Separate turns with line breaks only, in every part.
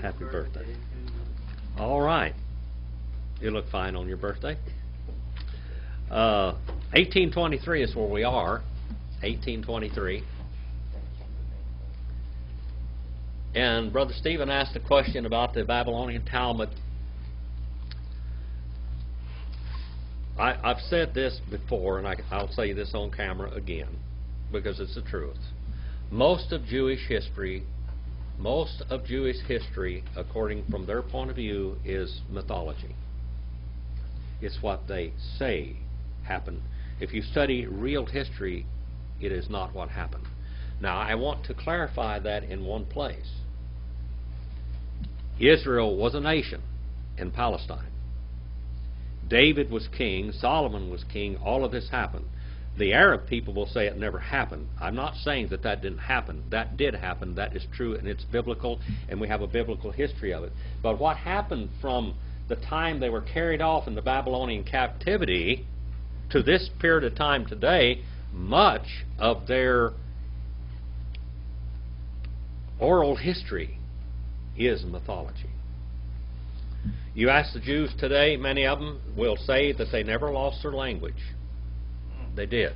Happy birthday. All right. You look fine on your birthday. 1823 is where we are. 1823. And Brother Stephen asked a question about the Babylonian Talmud. I've said this before, and I'll say this on camera again, because it's the truth. Most of Jewish history, according from their point of view, is mythology. It's what they say happened. If you study real history, it is not what happened. Now, I want to clarify that in one place. Israel was a nation in Palestine. David was king, Solomon was king, all of this happened. The Arab people will say it never happened. I'm not saying that that didn't happen. That did happen. That is true, and it's biblical, and we have a biblical history of it. But what happened from the time they were carried off in the Babylonian captivity to this period of time today, much of their oral history is mythology. You ask the Jews today, many of them will say that they never lost their language. They did.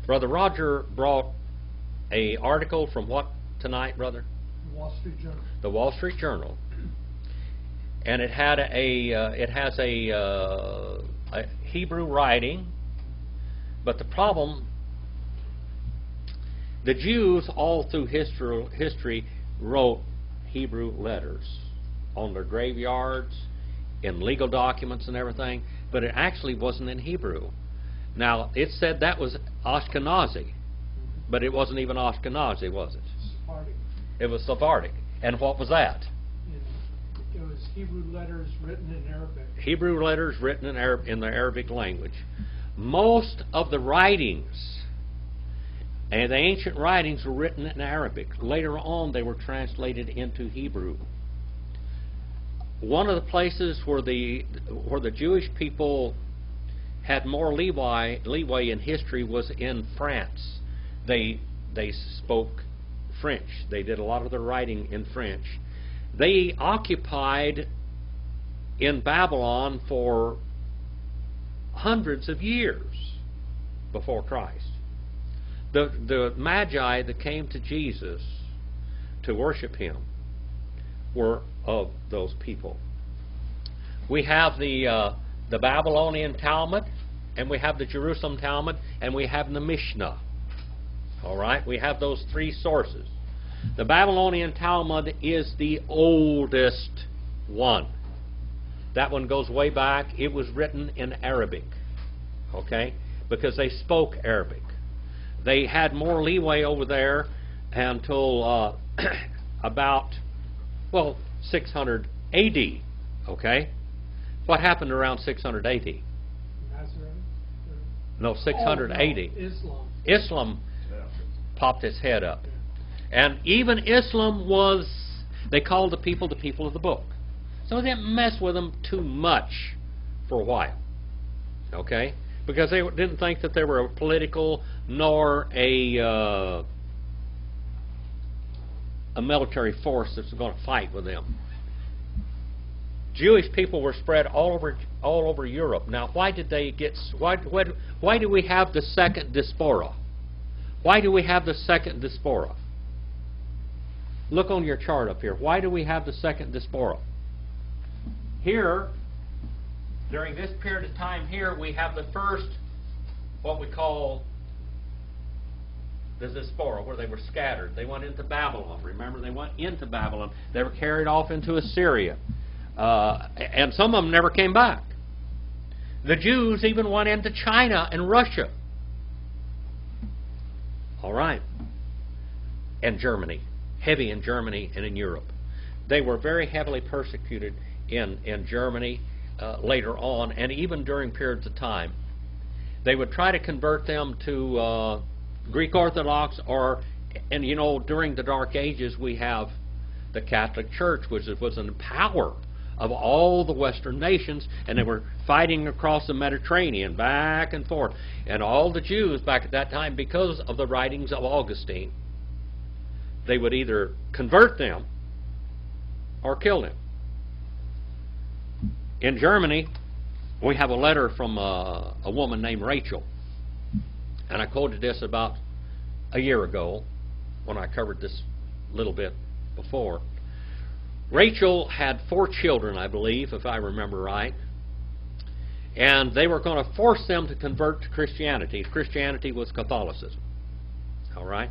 Brother Roger brought an article from what tonight, brother?
The Wall Street Journal.
The Wall Street Journal. And it had has a Hebrew writing, but the problem, the Jews all through history wrote Hebrew letters on their graveyards, in legal documents and everything, but it actually wasn't in Hebrew. Now, it said that was Ashkenazi, but it wasn't even Ashkenazi, was it?
Sephardic.
It was Sephardic. And what was that?
It was Hebrew letters written in Arabic.
Hebrew letters written in the Arabic language. Most of the writings, and the ancient writings, were written in Arabic. Later on, they were translated into Hebrew. One of the places where the Jewish people had more leeway in history was in France. They spoke French. They did a lot of their writing in French. They occupied in Babylon for hundreds of years before Christ. The Magi that came to Jesus to worship Him were of those people. We have the Babylonian Talmud, and we have the Jerusalem Talmud, and we have the Mishnah. All right? We have those three sources. The Babylonian Talmud is the oldest one. That one goes way back. It was written in Arabic, okay? Because they spoke Arabic. They had more leeway over there until about, 600 A.D., okay? What happened around 600 A.D.?
Nazareth?
No, 600 A.D.
Islam.
Islam popped its head up. And even Islam was, they called the people of the book. So they didn't mess with them too much for a while. Okay? Because they didn't think that they were a political nor a military force that's going to fight with them. Jewish people were spread all over Europe. Now, why did they get? Why do we have the second diaspora? Why do we have the second diaspora? Look on your chart up here. Why do we have the second diaspora? Here, during this period of time here, we have the first, what we call the diaspora, where they were scattered. They went into Babylon. Remember, they went into Babylon. They were carried off into Assyria. And some of them never came back. The Jews even went into China and Russia. All right. And Germany. Heavy in Germany and in Europe. They were very heavily persecuted in Germany later on, and even during periods of time. They would try to convert them to Greek Orthodox, and you know, during the Dark Ages we have the Catholic Church, which was in power of all the Western nations, and they were fighting across the Mediterranean back and forth. And all the Jews back at that time, because of the writings of Augustine, they would either convert them or killed him. In Germany, we have a letter from a woman named Rachel. And I quoted this about a year ago when I covered this little bit before. Rachel had 4 children, I believe, if I remember right. And they were going to force them to convert to Christianity. Christianity was Catholicism. All right?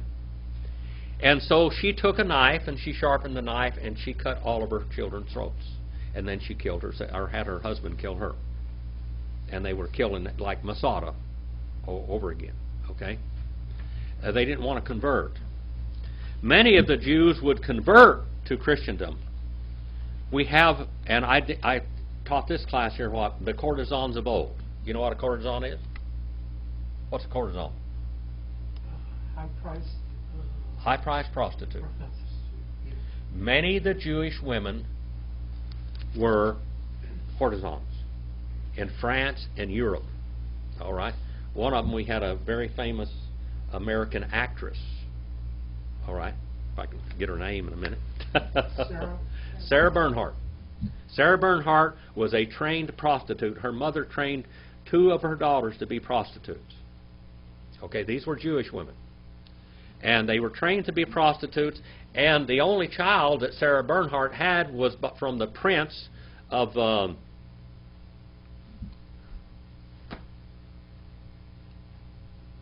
And so she took a knife and she sharpened the knife and she cut all of her children's throats. And then she killed her, or had her husband kill her. And they were killing like Masada over again. Okay? They didn't want to convert. Many of the Jews would convert to Christendom. We have, and I taught this class here, what? The courtesans of old. You know what a courtesan is? What's a courtesan?
High-priced.
High-priced prostitute.
Yeah.
Many of the Jewish women were courtesans in France and Europe. All right? One of them, we had a very famous American actress. All right? If I can get her name in a minute. Sarah Bernhardt. Sarah Bernhardt was a trained prostitute. Her mother trained 2 of her daughters to be prostitutes. Okay, these were Jewish women. And they were trained to be prostitutes, and the only child that Sarah Bernhardt had was from the prince of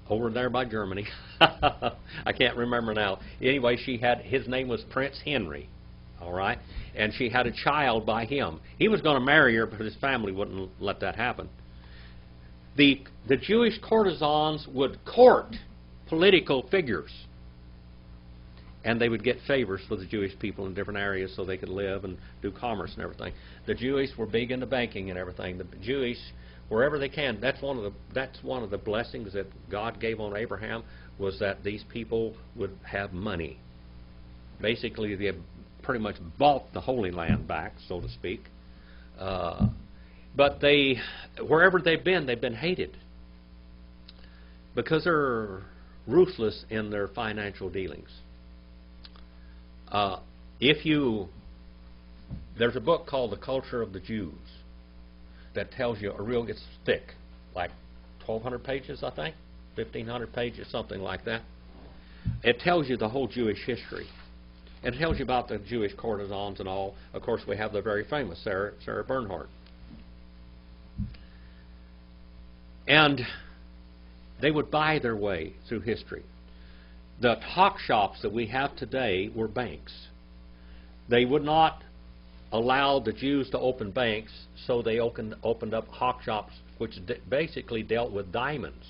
over there by Germany. I can't remember now. Anyway, his name was Prince Henry. All right? And she had a child by him. He was going to marry her, but his family wouldn't let that happen. The Jewish courtesans would court political figures. And they would get favors for the Jewish people in different areas so they could live and do commerce and everything. The Jewish were big into banking and everything. The Jewish, wherever they can, that's one of the blessings that God gave on Abraham, was that these people would have money. Basically, they pretty much bought the Holy Land back, so to speak. But wherever they've been hated because they're ruthless in their financial dealings. There's a book called The Culture of the Jews that tells you it's thick, like 1,200 pages, I think, 1,500 pages, something like that. It tells you the whole Jewish history. It tells you about the Jewish courtesans and all. Of course, we have the very famous Sarah Bernhardt. And they would buy their way through history. The talk shops that we have today were banks. They would not allow the Jews to open banks, so they opened up hawk shops, which basically dealt with diamonds.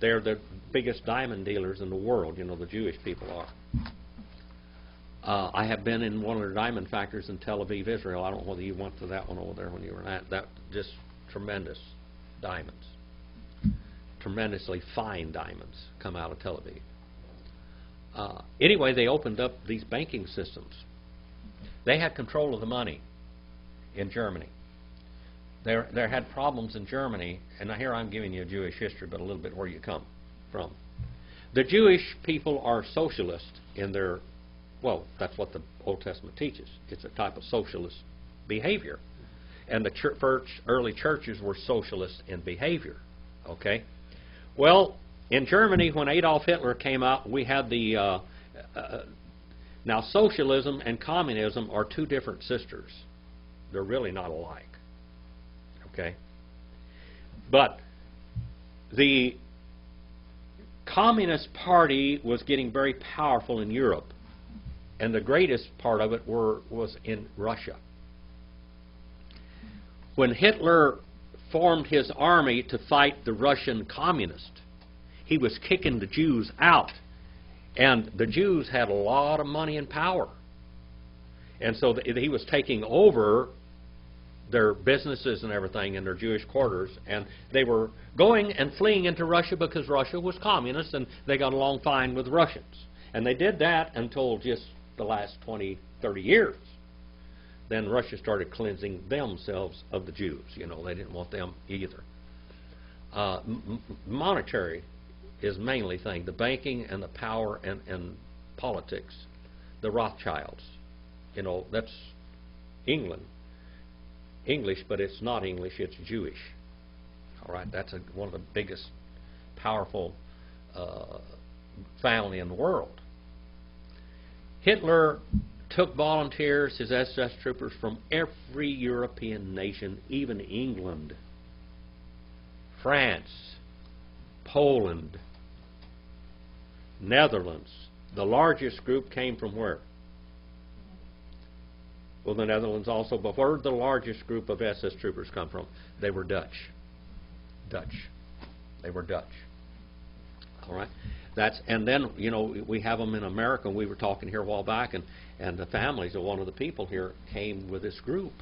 They're the biggest diamond dealers in the world, the Jewish people are. I have been in one of their diamond factories in Tel Aviv, Israel. I don't know whether you went to that one over there when you were at that. Just tremendous diamonds. Tremendously fine diamonds come out of Tel Aviv. Anyway, they opened up these banking systems. They had control of the money in Germany. There had problems in Germany, and here I'm giving you a Jewish history, but a little bit where you come from. The Jewish people are socialist in their, that's what the Old Testament teaches. It's a type of socialist behavior. And the early churches were socialist in behavior. Okay? Well, in Germany, when Adolf Hitler came out, we had the... now, socialism and communism are 2 different sisters. They're really not alike. Okay? But the Communist Party was getting very powerful in Europe, and the greatest part of it was in Russia. When Hitler formed his army to fight the Russian communists, he was kicking the Jews out. And the Jews had a lot of money and power. And so he was taking over their businesses and everything in their Jewish quarters. And they were going and fleeing into Russia because Russia was communist and they got along fine with Russians. And they did that until just the last 20, 30 years. Then Russia started cleansing themselves of the Jews. They didn't want them either. Monetary is mainly the banking and the power and politics, the Rothschilds. You know, that's England. English, but it's not English, it's Jewish. All right, that's one of the biggest, powerful family in the world. Hitler took volunteers, his SS troopers, from every European nation, even England, France, Poland, Netherlands. The largest group came from where? Well, the Netherlands also, but where did the largest group of SS troopers come from? They were Dutch. They were Dutch. All right? And then, you know, we have them in America, and we were talking here a while back, and the families of one of the people here came with this group.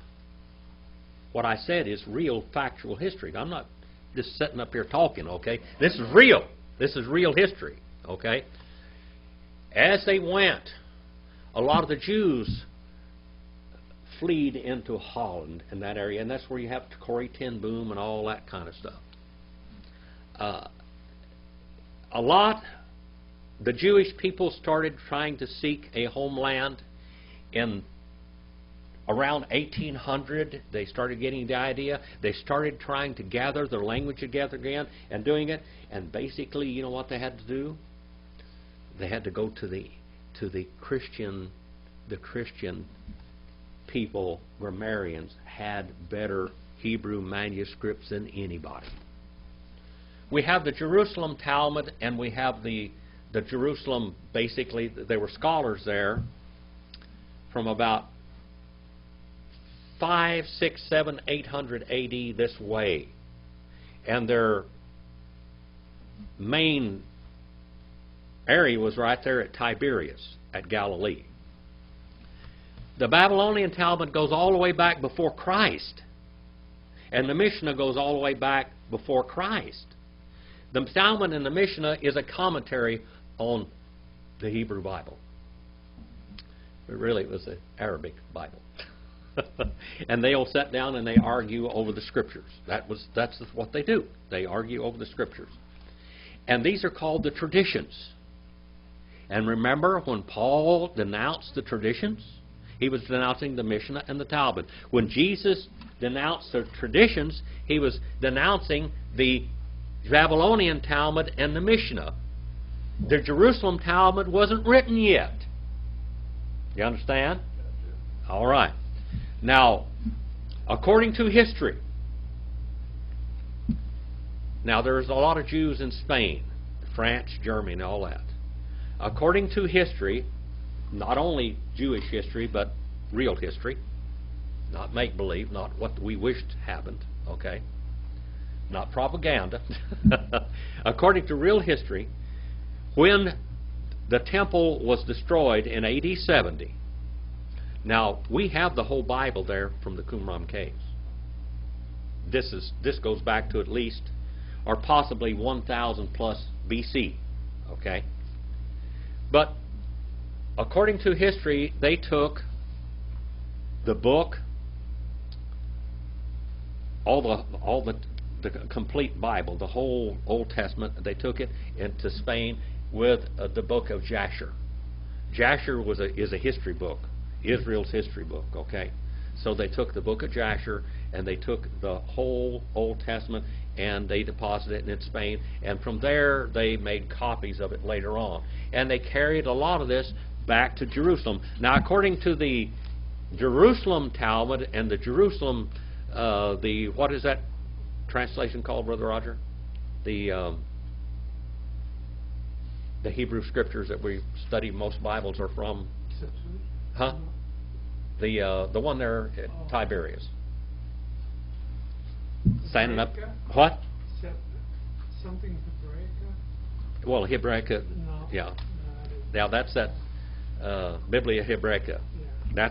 What I said is real factual history. I'm not just sitting up here talking, okay? This is real. This is real history, okay? As they went, a lot of the Jews fled into Holland and that area, and that's where you have Corrie ten Boom and all that kind of stuff. The Jewish people started trying to seek a homeland in around 1800. They started getting the idea. They started trying to gather their language together again and doing it. And basically, you know what they had to do? They had to go to the Christian people, grammarians, had better Hebrew manuscripts than anybody. We have the Jerusalem Talmud, and we have the Jerusalem, basically, there were scholars there from about 5, 6, 7, 800 AD this way. And their main area was right there at Tiberias, at Galilee. The Babylonian Talmud goes all the way back before Christ. And the Mishnah goes all the way back before Christ. The Talmud and the Mishnah is a commentary on the Hebrew Bible. But really it was the Arabic Bible. And they all sit down and they argue over the Scriptures. That's what they do. They argue over the Scriptures. And these are called the traditions. And remember when Paul denounced the traditions? He was denouncing the Mishnah and the Talmud. When Jesus denounced the traditions, he was denouncing the Babylonian Talmud and the Mishnah. The Jerusalem Talmud wasn't written yet. You understand? All right. Now, according to history, now there's a lot of Jews in Spain, France, Germany, and all that. According to history, not only Jewish history, but real history, not make-believe, not what we wished happened, okay? Not propaganda. According to real history, when the temple was destroyed in AD 70, now we have the whole Bible there from the Qumran caves. This goes back to at least, or possibly 1000 plus BC, okay? But according to history, they took the book, all the complete Bible, the whole Old Testament. They took it into Spain with the book of Jasher. Jasher is a history book, Israel's history book. Okay, so they took the book of Jasher and they took the whole Old Testament and they deposited it in Spain. And from there, they made copies of it later on, and they carried a lot of this back to Jerusalem. Now, according to the Jerusalem Talmud and the Jerusalem, what is that translation called, Brother Roger? The Hebrew Scriptures that we study, most Bibles are from. Huh? The one there at Tiberias. Standing up. What?
Something Hebraica?
Well, Hebraica.
No.
Yeah.
No,
Now that's that Biblia Hebraica.
Yeah.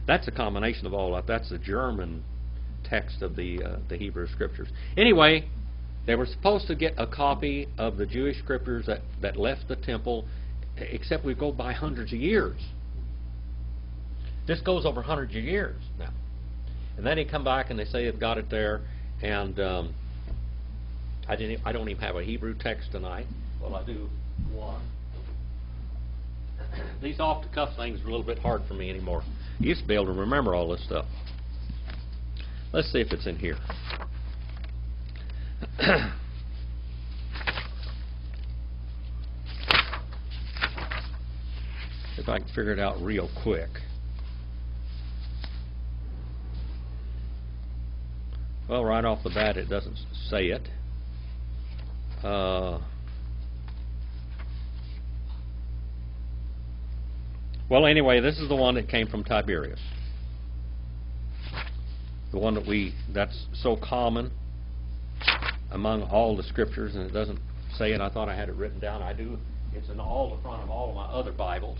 That's a combination of all that. That's the German text of the Hebrew Scriptures. Anyway, they were supposed to get a copy of the Jewish Scriptures that left the temple, except we go by hundreds of years. This goes over hundreds of years now. And then they come back and they say they've got it there, and I don't even have a Hebrew text tonight. Well, I do one. These off-the-cuff things are a little bit hard for me anymore. I used to be able to remember all this stuff. Let's see if it's in here. If I can figure it out real quick. Well, right off the bat, it doesn't say it. Well, anyway, this is the one that came from Tiberius. The one that's so common among all the scriptures, and it doesn't say it. I thought I had it written down. I do. It's in all the front of all of my other Bibles.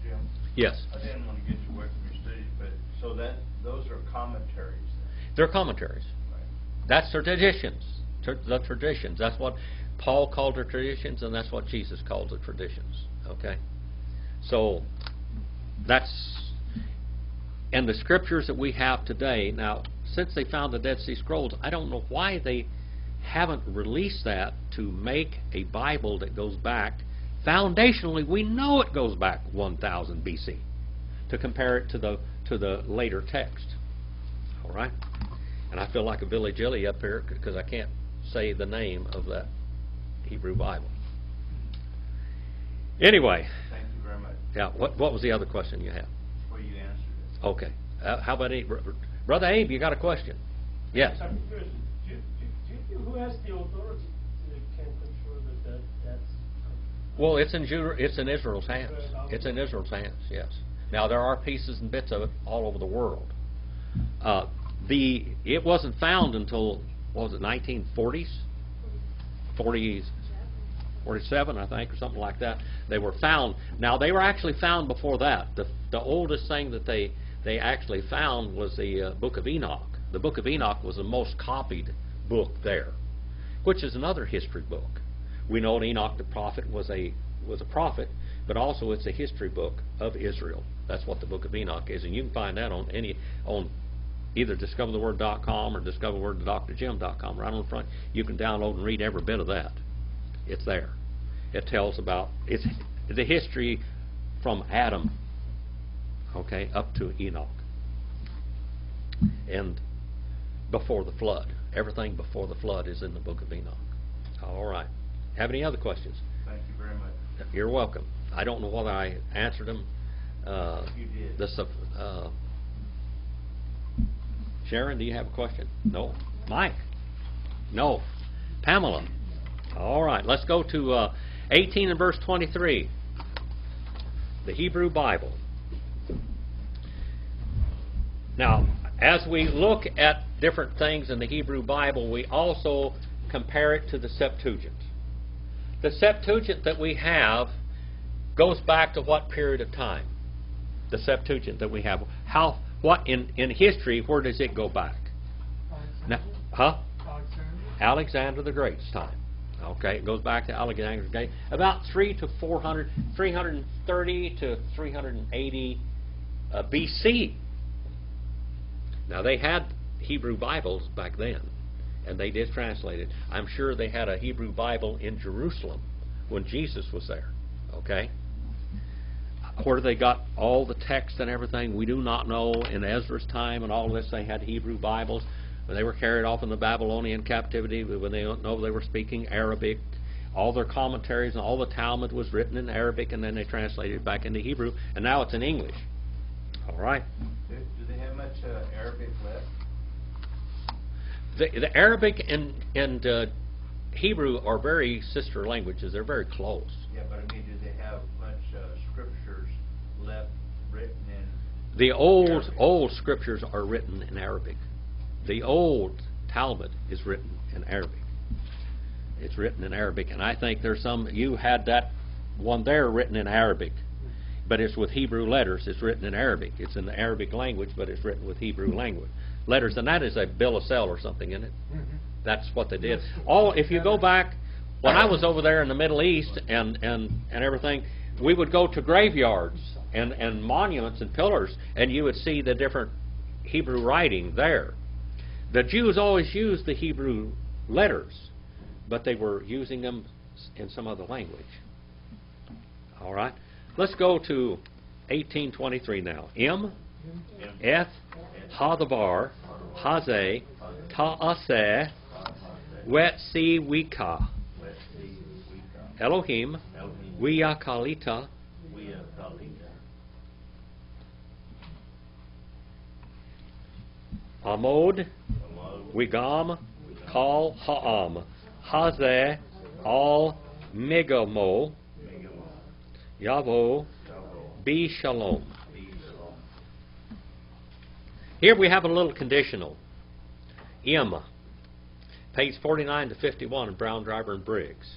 Jim?
Yes.
I didn't want to get you away from your studies, but so those are commentaries then?
They're commentaries.
Right.
That's their traditions. The traditions. That's what Paul called their traditions, and that's what Jesus called the traditions. Okay? So, and the scriptures that we have today, now, since they found the Dead Sea Scrolls, I don't know why they haven't released that to make a Bible that goes back. Foundationally, we know it goes back 1000 BC to compare it to the later text. All right? And I feel like a Billy Jilly up here because I can't say the name of that Hebrew Bible. Anyway.
Thank you very much.
Yeah. What was the other question you had?
Well, you answered it.
Okay. How about Brother Abe? You got a question? Yes.
I'm curious. Who has the authority to can control that's?
Well, it's in Israel's hands. It's in Israel's hands. Yes. Now there are pieces and bits of it all over the world. It wasn't found until what was it, 1940s, 47, I think, or something like that. They were found. Now they were actually found before that. The oldest thing that they actually found was the Book of Enoch. The Book of Enoch was the most copied book there, which is another history book. We know that Enoch the prophet was a prophet, but also it's a history book of Israel. That's what the Book of Enoch is, and you can find that on either discovertheword.com or discovertheword.drjim.com. Right on the front, you can download and read every bit of that. It's there. It tells about it's the history from Adam, okay, up to Enoch, and before the flood. Everything before the flood is in the Book of Enoch. All right. Have any other questions?
Thank you very much.
You're welcome. I don't know whether I answered them.
You did.
Sharon, do you have a question? No. Mike? No. Pamela? All right. Let's go to 18 and verse 23. The Hebrew Bible. Now, as we look at different things in the Hebrew Bible, we also compare it to the Septuagint. The Septuagint that we have goes back to what period of time? The Septuagint that we have. What in history, where does it go back?
Alexander?
Alexander the Great's time. Okay, it goes back to Alexander the Great. About 330 to 380 BC. Now, they had Hebrew Bibles back then, and they did translate it. I'm sure they had a Hebrew Bible in Jerusalem when Jesus was there. Okay? Where they got all the text and everything, we do not know. In Ezra's time and all this, they had Hebrew Bibles. When they were carried off in the Babylonian captivity, when they don't know they were speaking Arabic, all their commentaries and all the Talmud was written in Arabic, and then they translated it back into Hebrew, and now it's in English. All right?
Do they have much Arabic left?
The Arabic and Hebrew are very sister languages. They're very close.
Yeah, but I mean, do they have much scriptures left written in
The
Arabic?
old scriptures are written in Arabic. The old Talmud is written in Arabic. It's written in Arabic, and I think there's some. You had that one there written in Arabic, but it's with Hebrew letters. It's written in Arabic. It's in the Arabic language, but it's written with Hebrew language letters, and that is a bill of sale or something, isn't it?
Mm-hmm.
That's what they did. If you go back, when I was over there in the Middle East and everything, we would go to graveyards and monuments and pillars, and you would see the different Hebrew writing there. The Jews always used the Hebrew letters, but they were using them in some other language. All right? Let's go to 1823 now. M, F, Hadabar, Haze, Ta'aseh, Wet Si Wika, Elohim, Wiyakalita, Amod, Wigam, Kal Ha'am, Haze, Al Megamo, Yavo, Be Shalom. Here we have a little conditional. M, page 49 to 51 in Brown, Driver, and Briggs.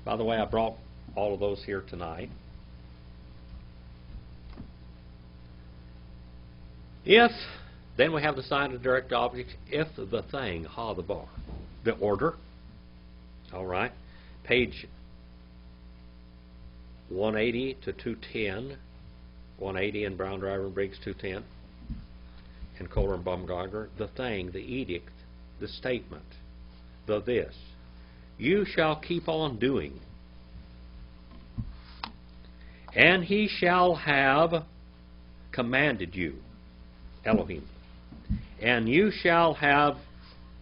By the way, I brought all of those here tonight. If, then we have the sign of direct object, if the thing, ha, the bar, the order. All right. Page 180 to 210, 180 in Brown, Driver, and Briggs, 210, and Kohler and Baumgartner, the thing, the edict, the statement, the this. You shall keep on doing, and he shall have commanded you, Elohim, and you shall have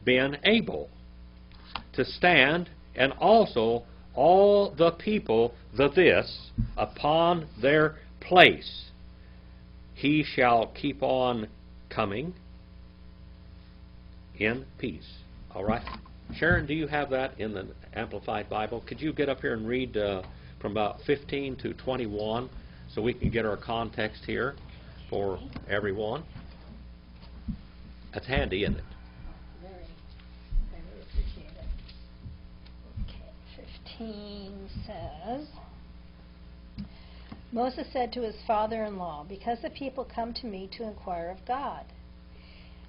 been able to stand, and also all the people, the this, upon their place. He shall keep on coming in peace. All right. Sharon, do you have that in the Amplified Bible? Could you get up here and read from about 15 to 21 so we can get our context here for everyone? That's handy, isn't it?
Very appreciate it. Okay, 15 says, Moses said to his father-in-law, because the people come to me to inquire of God.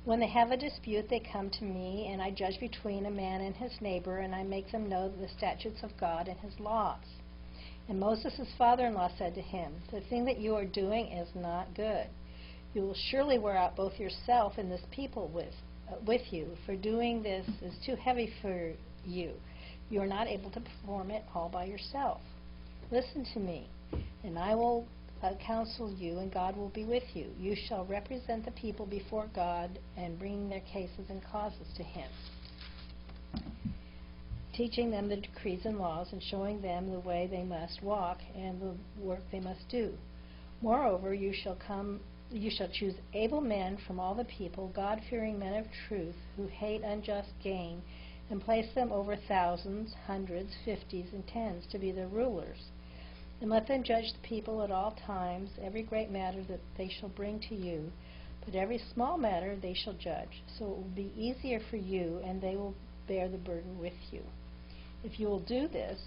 When they have a dispute, they come to me, and I judge between a man and his neighbor, and I make them know the statutes of God and his laws. And Moses' father-in-law said to him, the thing that you are doing is not good. You will surely wear out both yourself and this people with you, for doing this is too heavy for you. You are not able to perform it all by yourself. Listen to me, and I will counsel you, and God will be with you. You shall represent the people before God and bring their cases and causes to him, teaching them the decrees and laws and showing them the way they must walk and the work they must do. Moreover, you shall choose able men from all the people, God-fearing men of truth, who hate unjust gain, and place them over thousands, hundreds, fifties, and tens to be their rulers. And let them judge the people at all times, every great matter that they shall bring to you, but every small matter they shall judge. So it will be easier for you, and they will bear the burden with you. If you will do this,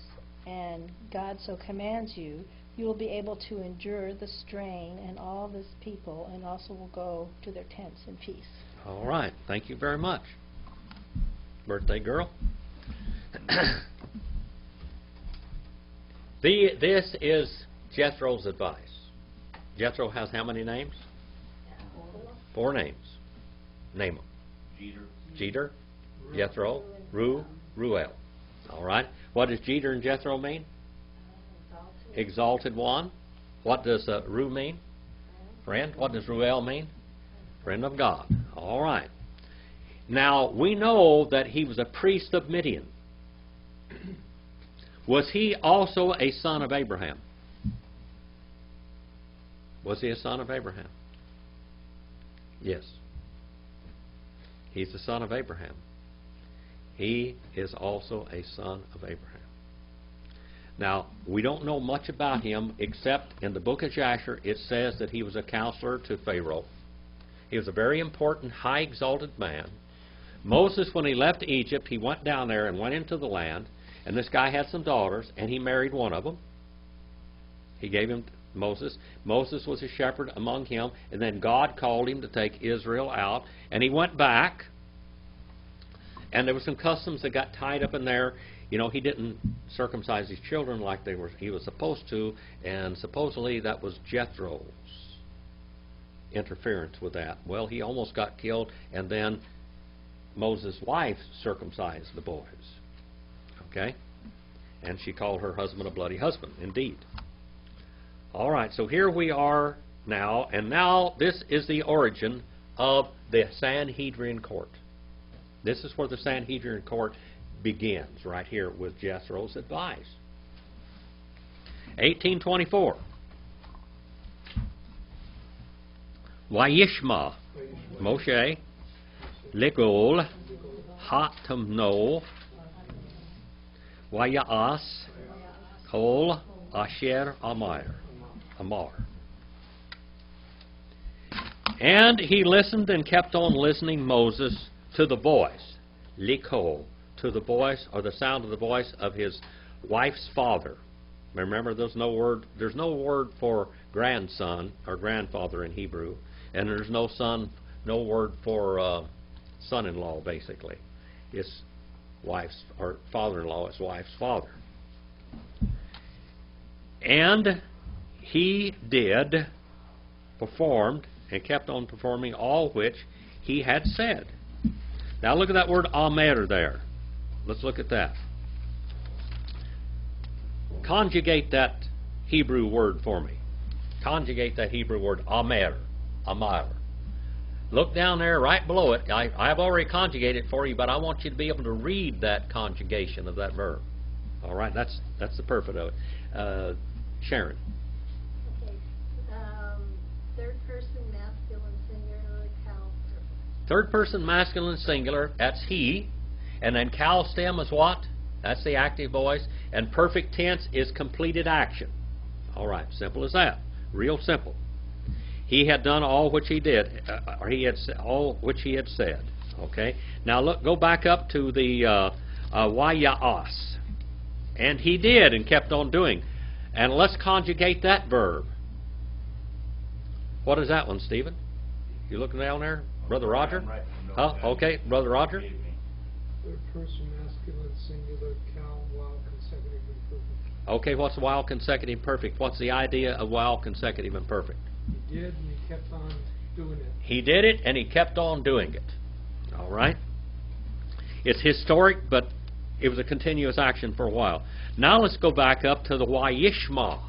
and God so commands you, you will be able to endure the strain and all this people, and also will go to their tents in peace.
All right. Thank you very much. Birthday girl. This is Jethro's advice. Jethro has how many names? 4 names. Name them. Jeter, Jethro, Ruel. All right. What does Jeter and Jethro mean? Exalted one. What does Ru mean? Friend. What does Ruel mean? Friend of God. All right. Now, we know that he was a priest of Midian. Was he also a son of Abraham? Was he a son of Abraham? Yes. He's the son of Abraham. He is also a son of Abraham. Now, we don't know much about him except in the book of Jasher it says that he was a counselor to Pharaoh. He was a very important, high exalted man. Moses, when he left Egypt, he went down there and went into the land, and this guy had some daughters, and he married one of them. He gave him Moses. Moses was a shepherd among him, and then God called him to take Israel out, and he went back, and there were some customs that got tied up in there. You know, he didn't circumcise his children like he was supposed to, and supposedly that was Jethro's interference with that. Well, he almost got killed, and then Moses' wife circumcised the boys. Okay? And she called her husband a bloody husband, indeed. All right, so here we are now, and now this is the origin of the Sanhedrin Court. This is where the Sanhedrin Court begins, right here with Jethro's advice. 1824. Vayishma Moshe Legol Hatamno Vayas Kol Asher Amar. And he listened and kept on listening, Moses, to the voice, Likol, to the voice or the sound of the voice of his wife's father. Remember, there's no word for grandson or grandfather in Hebrew, and there's no word for son-in-law. Basically, it's wife's or father-in-law is wife's father. And he performed, and kept on performing all which he had said. Now look at that word Amer there. Let's look at that. Conjugate that Hebrew word for me. Conjugate that Hebrew word Amer. Amar. Look down there right below it. I've already conjugated it for you, but I want you to be able to read that conjugation of that verb. All right, that's the purpose of it. Sharon.
Okay. Third person masculine singular cal.
Third person masculine singular, that's he. And then cal stem is what? That's the active voice. And perfect tense is completed action. All right, simple as that. Real simple. He had done all which he did, or he had all which he had said. Okay. Now look, go back up to the Wayas. And he did and kept on doing. And let's conjugate that verb. What is that one, Stephen? You looking down there? Brother Roger? Huh? Okay, Brother Roger?
Third person masculine singular cal while consecutive and perfect.
Okay, what's while consecutive perfect? What's the idea of while consecutive and perfect?
He did, and he kept on doing it.
He did it, and he kept on doing it. All right? It's historic, but it was a continuous action for a while. Now let's go back up to the Wayishma.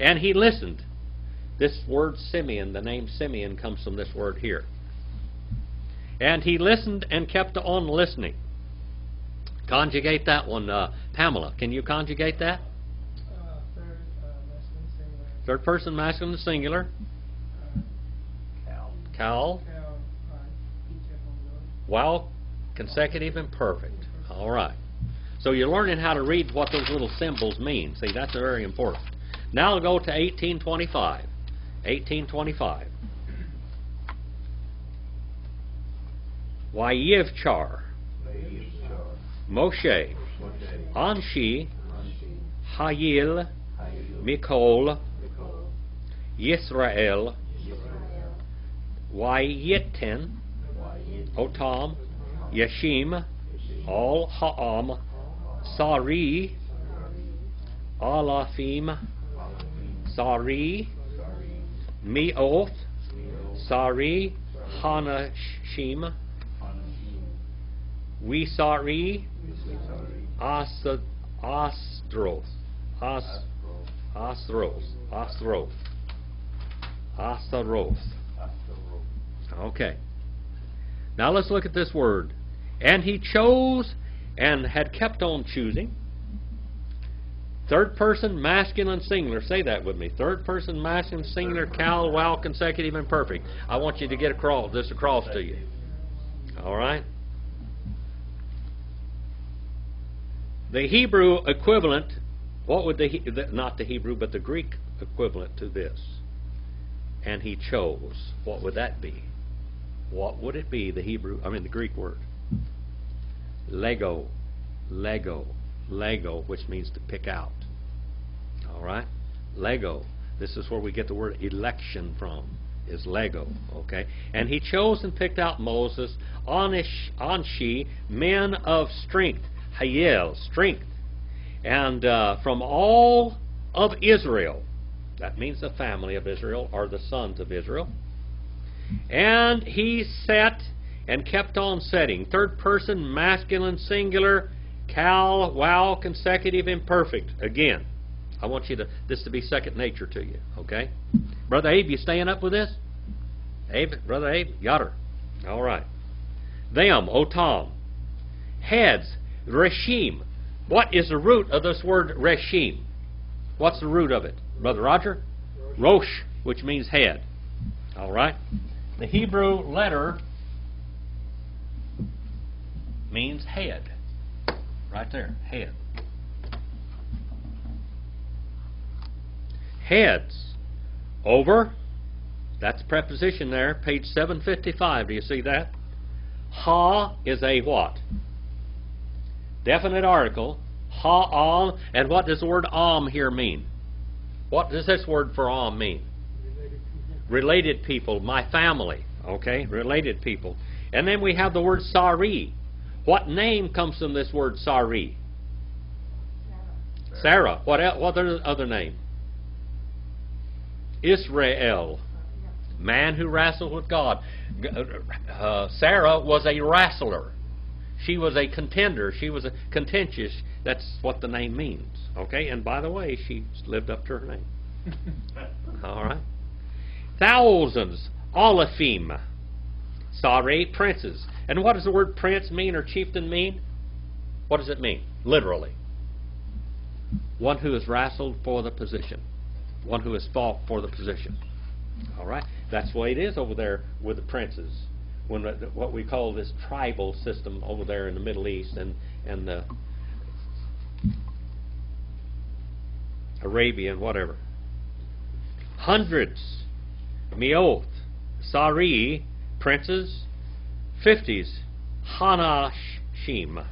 And he listened. This word Simeon, the name Simeon comes from this word here. And he listened and kept on listening. Conjugate that one, Pamela. Can you conjugate that?
Third masculine singular.
Third person masculine singular. Cal. While consecutive and perfect. All right. So you're learning how to read what those little symbols mean. See, that's very important. Now we'll go to 1825. 1825. Vayivchar Moshe Anshi Hayil Mikol Yisrael Vayitten Otam Yeshim Al Ha'am Sari Alafim Sari Me'oth Sari Hanashim Wisari Astros Astaroth. Okay. Now let's look at this word. And he chose and had kept on choosing. Third person masculine singular. Say that with me. Third person masculine singular, cal, while, consecutive, and perfect. I want you to get this across to you. All right? The Hebrew equivalent, what would not the Hebrew, but the Greek equivalent to this? And he chose. What would that be? What would it be, the Greek word? Lego, which means to pick out. All right? Lego. This is where we get the word election from, is Lego. Okay? And he chose and picked out Moses, Anshi, men of strength, Hayel, strength. And from all of Israel, that means the family of Israel, or the sons of Israel. And he sat and kept on setting. Third person, masculine, singular, cal, wow, consecutive, imperfect. Again. I want you to, this to be second nature to you, okay? Brother Abe, you staying up with this? Abe, Brother Abe, got her. All right. Them, Otam. Heads, Reshim. What is the root of this word Reshim? What's the root of it? Brother Roger? Rosh, which means head. All right. The Hebrew letter means head. Right there, head. Heads. Over. That's preposition there, page 755. Do you see that? Ha is a what? Definite article. Ha-am. And what does the word am here mean? What does this word for am mean? Related people, my family. Okay, related people. And then we have the word sari. What name comes from this word sari? Sarah. What other name? Israel. Man who wrestled with God. Sarah was a wrestler. She was a contender. She was a contentious. That's what the name means. Okay? And by the way, she lived up to her name. All right. Thousands. Alaphim. Sorry, princes. And what does the word prince mean or chieftain mean? What does it mean? Literally. One who has wrestled for the position. One who has fought for the position. All right? That's the way it is over there with the princes. When what we call this tribal system over there in the Middle East and the Arabia and whatever. Hundreds. Mioth. Sari. Princes. 50s. Hanashim.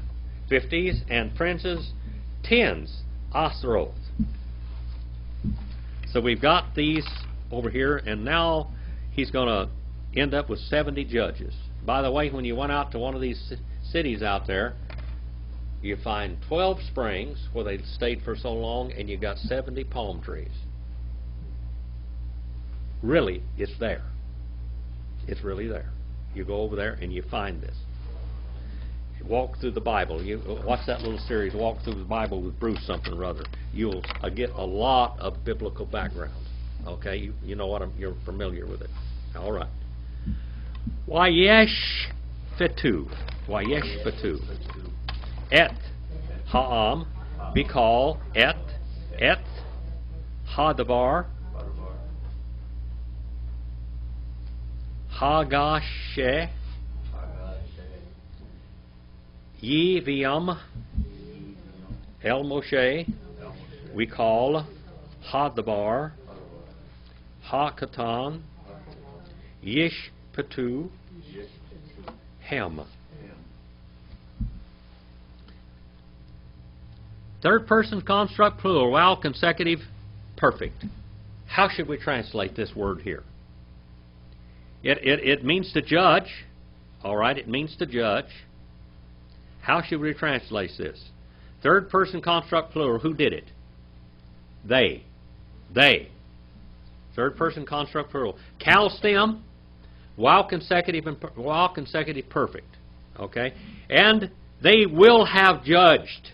50s. And princes. Tens. Asroth. So we've got these over here, and now he's going to end up with 70 judges. By the way, when you went out to one of these cities out there, you find 12 springs where they stayed for so long, and you got 70 palm trees. Really, it's there. It's really there. You go over there and you find this. You walk through the Bible. You watch that little series, Walk Through the Bible with Bruce something or other. You'll get a lot of biblical background. Okay, you know what you're familiar with it. All right. Wayesh fetu. Wayesh fetu. Et ha'am. Bikal. Et hadavar. Hagashe. Yiviam. El Moshe. We call Hadabar. Ha-Katan, Yish-Patu, Hem. Third person construct plural, while consecutive, perfect. How should we translate this word here? It means to judge. All right, it means to judge. How should we translate this? Third person construct plural, who did it? They. They. Third person construct plural. Cal stem, while consecutive perfect. Okay? And they will have judged.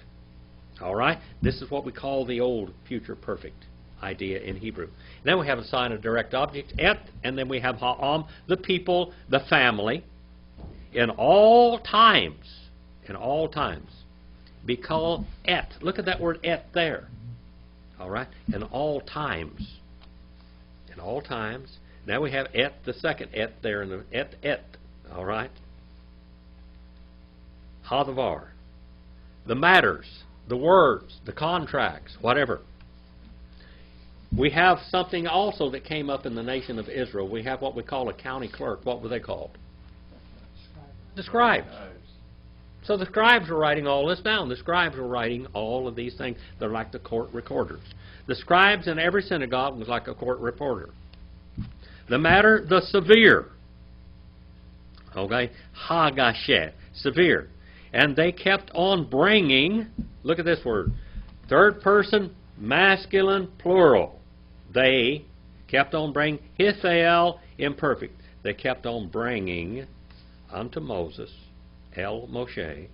All right? This is what we call the old future perfect idea in Hebrew. Then we have a sign of direct object, et, and then we have ha'am, the people, the family, in all times. In all times. Be called et. Look at that word et there. All right? In all times. In all times. Now we have et, the second et there, in the et. All right? Hadavar. The matters, the words, the contracts, whatever. We have something also that came up in the nation of Israel. We have what we call a county clerk. What were they called? The scribes. So the scribes were writing all this down. The scribes were writing all of these things. They're like the court recorders. The scribes in every synagogue was like a court reporter. The matter, the severe. Okay? Hagashet. Severe. And they kept on bringing, look at this word, third person, masculine, plural. They kept on bringing, Hithael, imperfect. They kept on bringing unto Moses, El Moshe,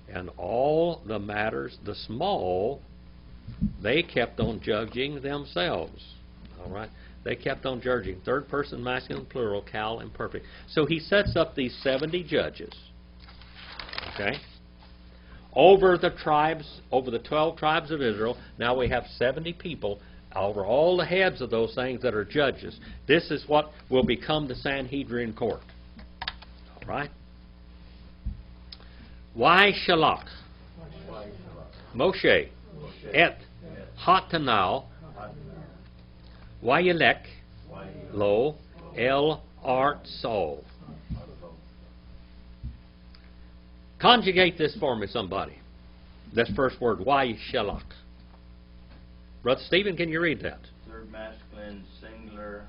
and all the matters, the small They kept on judging themselves. All right? They kept on judging. Third person, masculine, plural, cal, imperfect. So he sets up these 70 judges. Okay? Over the tribes, over the 12 tribes of Israel, now we have 70 people over all the heads of those things that are judges. This is what will become the Sanhedrin Court. All right? Why Shalach? Moshe. Et. Hatanal. Wayelek. Lo. El Art Sol. Conjugate this for me, somebody. This first word, why Shalach. Brother Stephen, can you read that?
Third masculine, singular.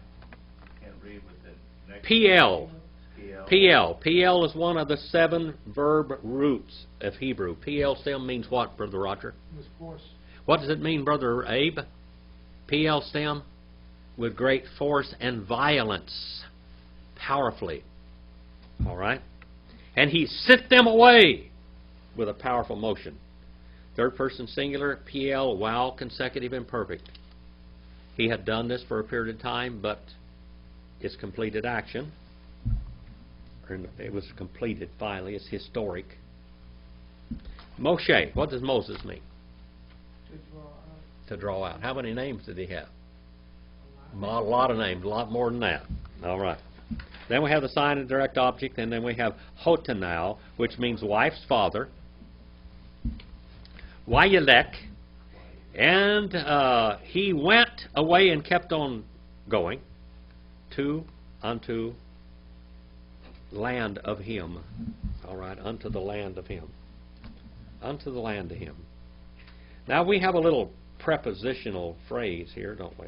Can't read with the next.
PL.
PL.
PL is one of the 7 verb roots of Hebrew. PL stem means what, Brother Roger?
With force.
What does it mean, Brother Abe? PL stem? With great force and violence. Powerfully. All right? And he sent them away with a powerful motion. Third person singular, PL, wow, consecutive imperfect. He had done this for a period of time, but it's completed action. It was completed finally. It's historic. Moshe, what does Moses mean?
To draw out.
To draw out. How many names did he have? A lot of names, a lot more than that. All right. Then we have the sign and direct object, and then we have Hotanal, which means wife's father. Wayelek, and he went away and kept on going unto land of him. All right, unto the land of him. Unto the land of him. Now we have a little prepositional phrase here, don't we?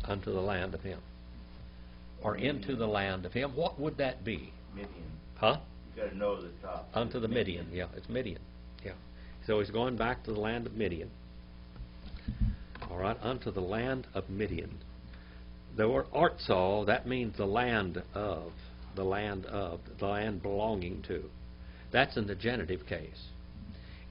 Unto the land of him. Or into the land of him. What would that be?
Midian.
Huh?
You got to know the top.
Unto the Midian. Yeah, it's Midian. Yeah. So he's going back to the land of Midian. All right, unto the land of Midian. The word Artsal, that means the land of, the land belonging to. That's in the genitive case.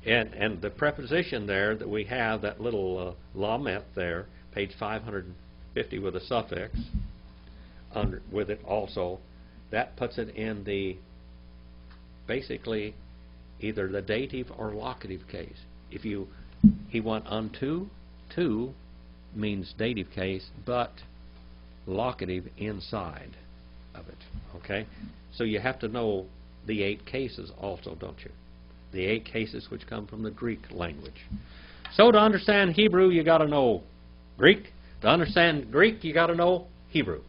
And the preposition there that we have, that little lamet there, page 550 with a suffix, with it also, that puts it in the, basically, either the dative or locative case. If he went unto, to means dative case, but locative inside of it. Okay? So you have to know the 8 cases also, don't you? The 8 cases which come from the Greek language. So to understand Hebrew, you got to know Greek. To understand Greek, you got to know Hebrew.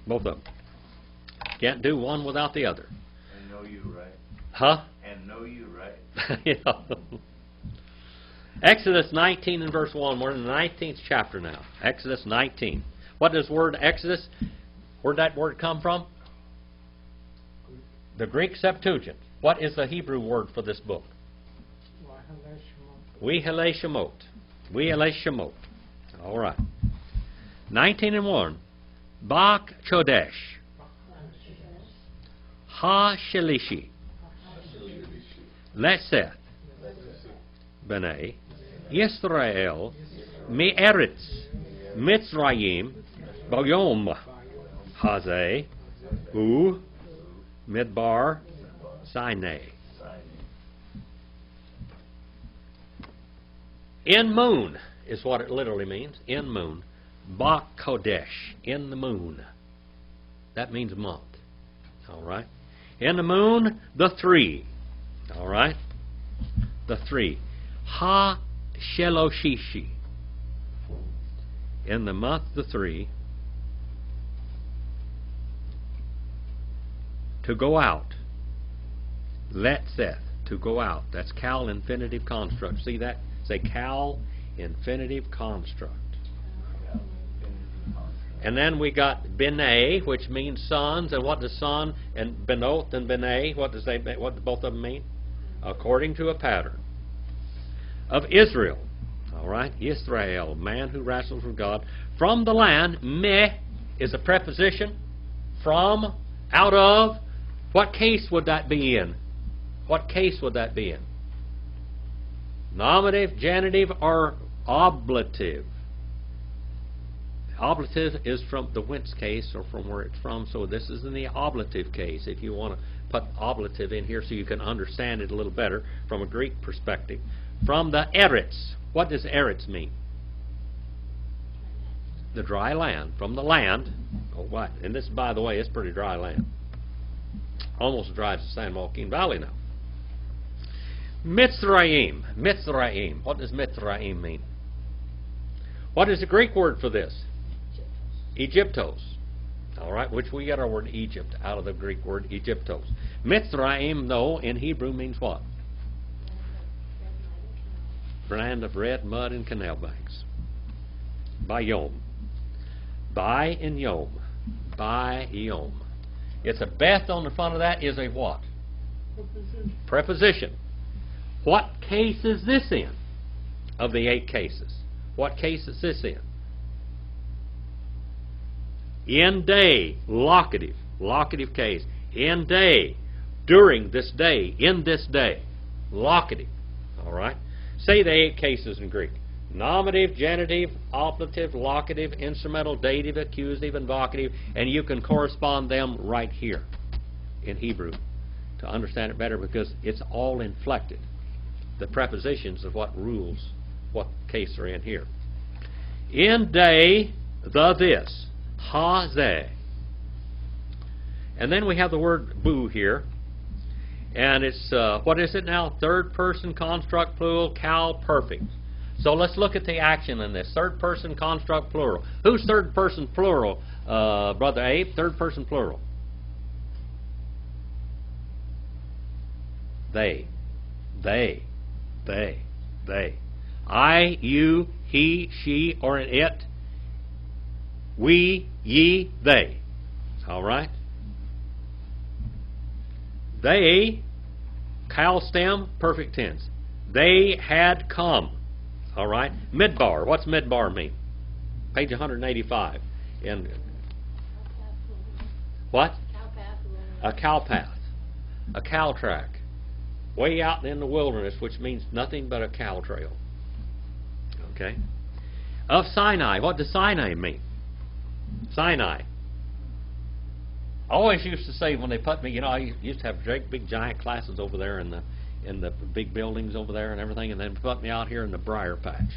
Both of them. Can't do one without the other.
And know you, right?
Huh?
And know you, right?
Yeah. Exodus 19 and verse 1. We're in the 19th chapter now. Exodus 19. What does word Exodus, where'd that word come from? The Greek Septuagint. What is the Hebrew word for this book? Wehele Shemot. Wehele Shemot. All right. 19 and 1. Bak Chodesh. Ha Shelishi. Leseth. B'nai. Yisrael. Me'eretz. Mitzrayim. Bayom. Hazeh. U. Midbar. Sinai. In moon is what it literally means. In moon. Bak Kodesh. In the moon. That means month. All right. In the moon, the 3. All right. The 3. Ha Sheloshishi. In the month, the 3. To go out. Letzeth. To go out. That's cal infinitive construct. See that? Say cal infinitive construct. And then we got B'nai, which means sons. And what does son and Benot and B'nai, what do both of them mean? According to a pattern. Of Israel. All right? Israel, man who wrestles with God. From the land, meh is a preposition. From, out of. What case would that be in? What case would that be in? Nominative, genitive, or oblative. Oblative is from the whence case, or from where it's from, so this is in the oblative case, if you want to put oblative in here so you can understand it a little better from a Greek perspective. From the eretz. What does eretz mean? The dry land. From the land. Oh, what? And this, by the way, is pretty dry land. Almost as dry as the San Joaquin Valley now. Mitzrayim. Mitzrayim. What does Mitzrayim mean? What is the Greek word for this? Egyptos. All right, which we get our word Egypt out of the Greek word Egyptos. Mitzrayim, though, in Hebrew means what? Brand of red mud and canal banks. Bayom. By and yom. By yom. It's a beth on the front of that is a what? Preposition. What case is this in? Of the 8 cases. What case is this in? In day, locative. Locative case. In day. During this day. In this day. Locative. All right? Say the 8 cases in Greek. Nominative, genitive, oblative, locative, instrumental, dative, accusative, and vocative, and you can correspond them right here in Hebrew to understand it better because it's all inflected. The prepositions of what rules what case are in here. In day, the this. Ha ze. And then we have the word boo here. And it's, what is it now? Third person construct plural, cal perfect. So let's look at the action in this. Third person construct plural. Who's third person plural, Brother Abe? Third person plural. They. They. They. They. I, you, he, she, or an it. We, ye, they. All right? They, cal stem, perfect tense. They had come. All right? Midbar. What's midbar mean? Page 185. In what? A cow path. A cow track. Way out in the wilderness, which means nothing but a cow trail. Okay? Of Sinai. What does Sinai mean? Sinai. I always used to say when they put me, you know, I used to have big giant classes over there in the big buildings over there and everything, and then put me out here in the briar patch.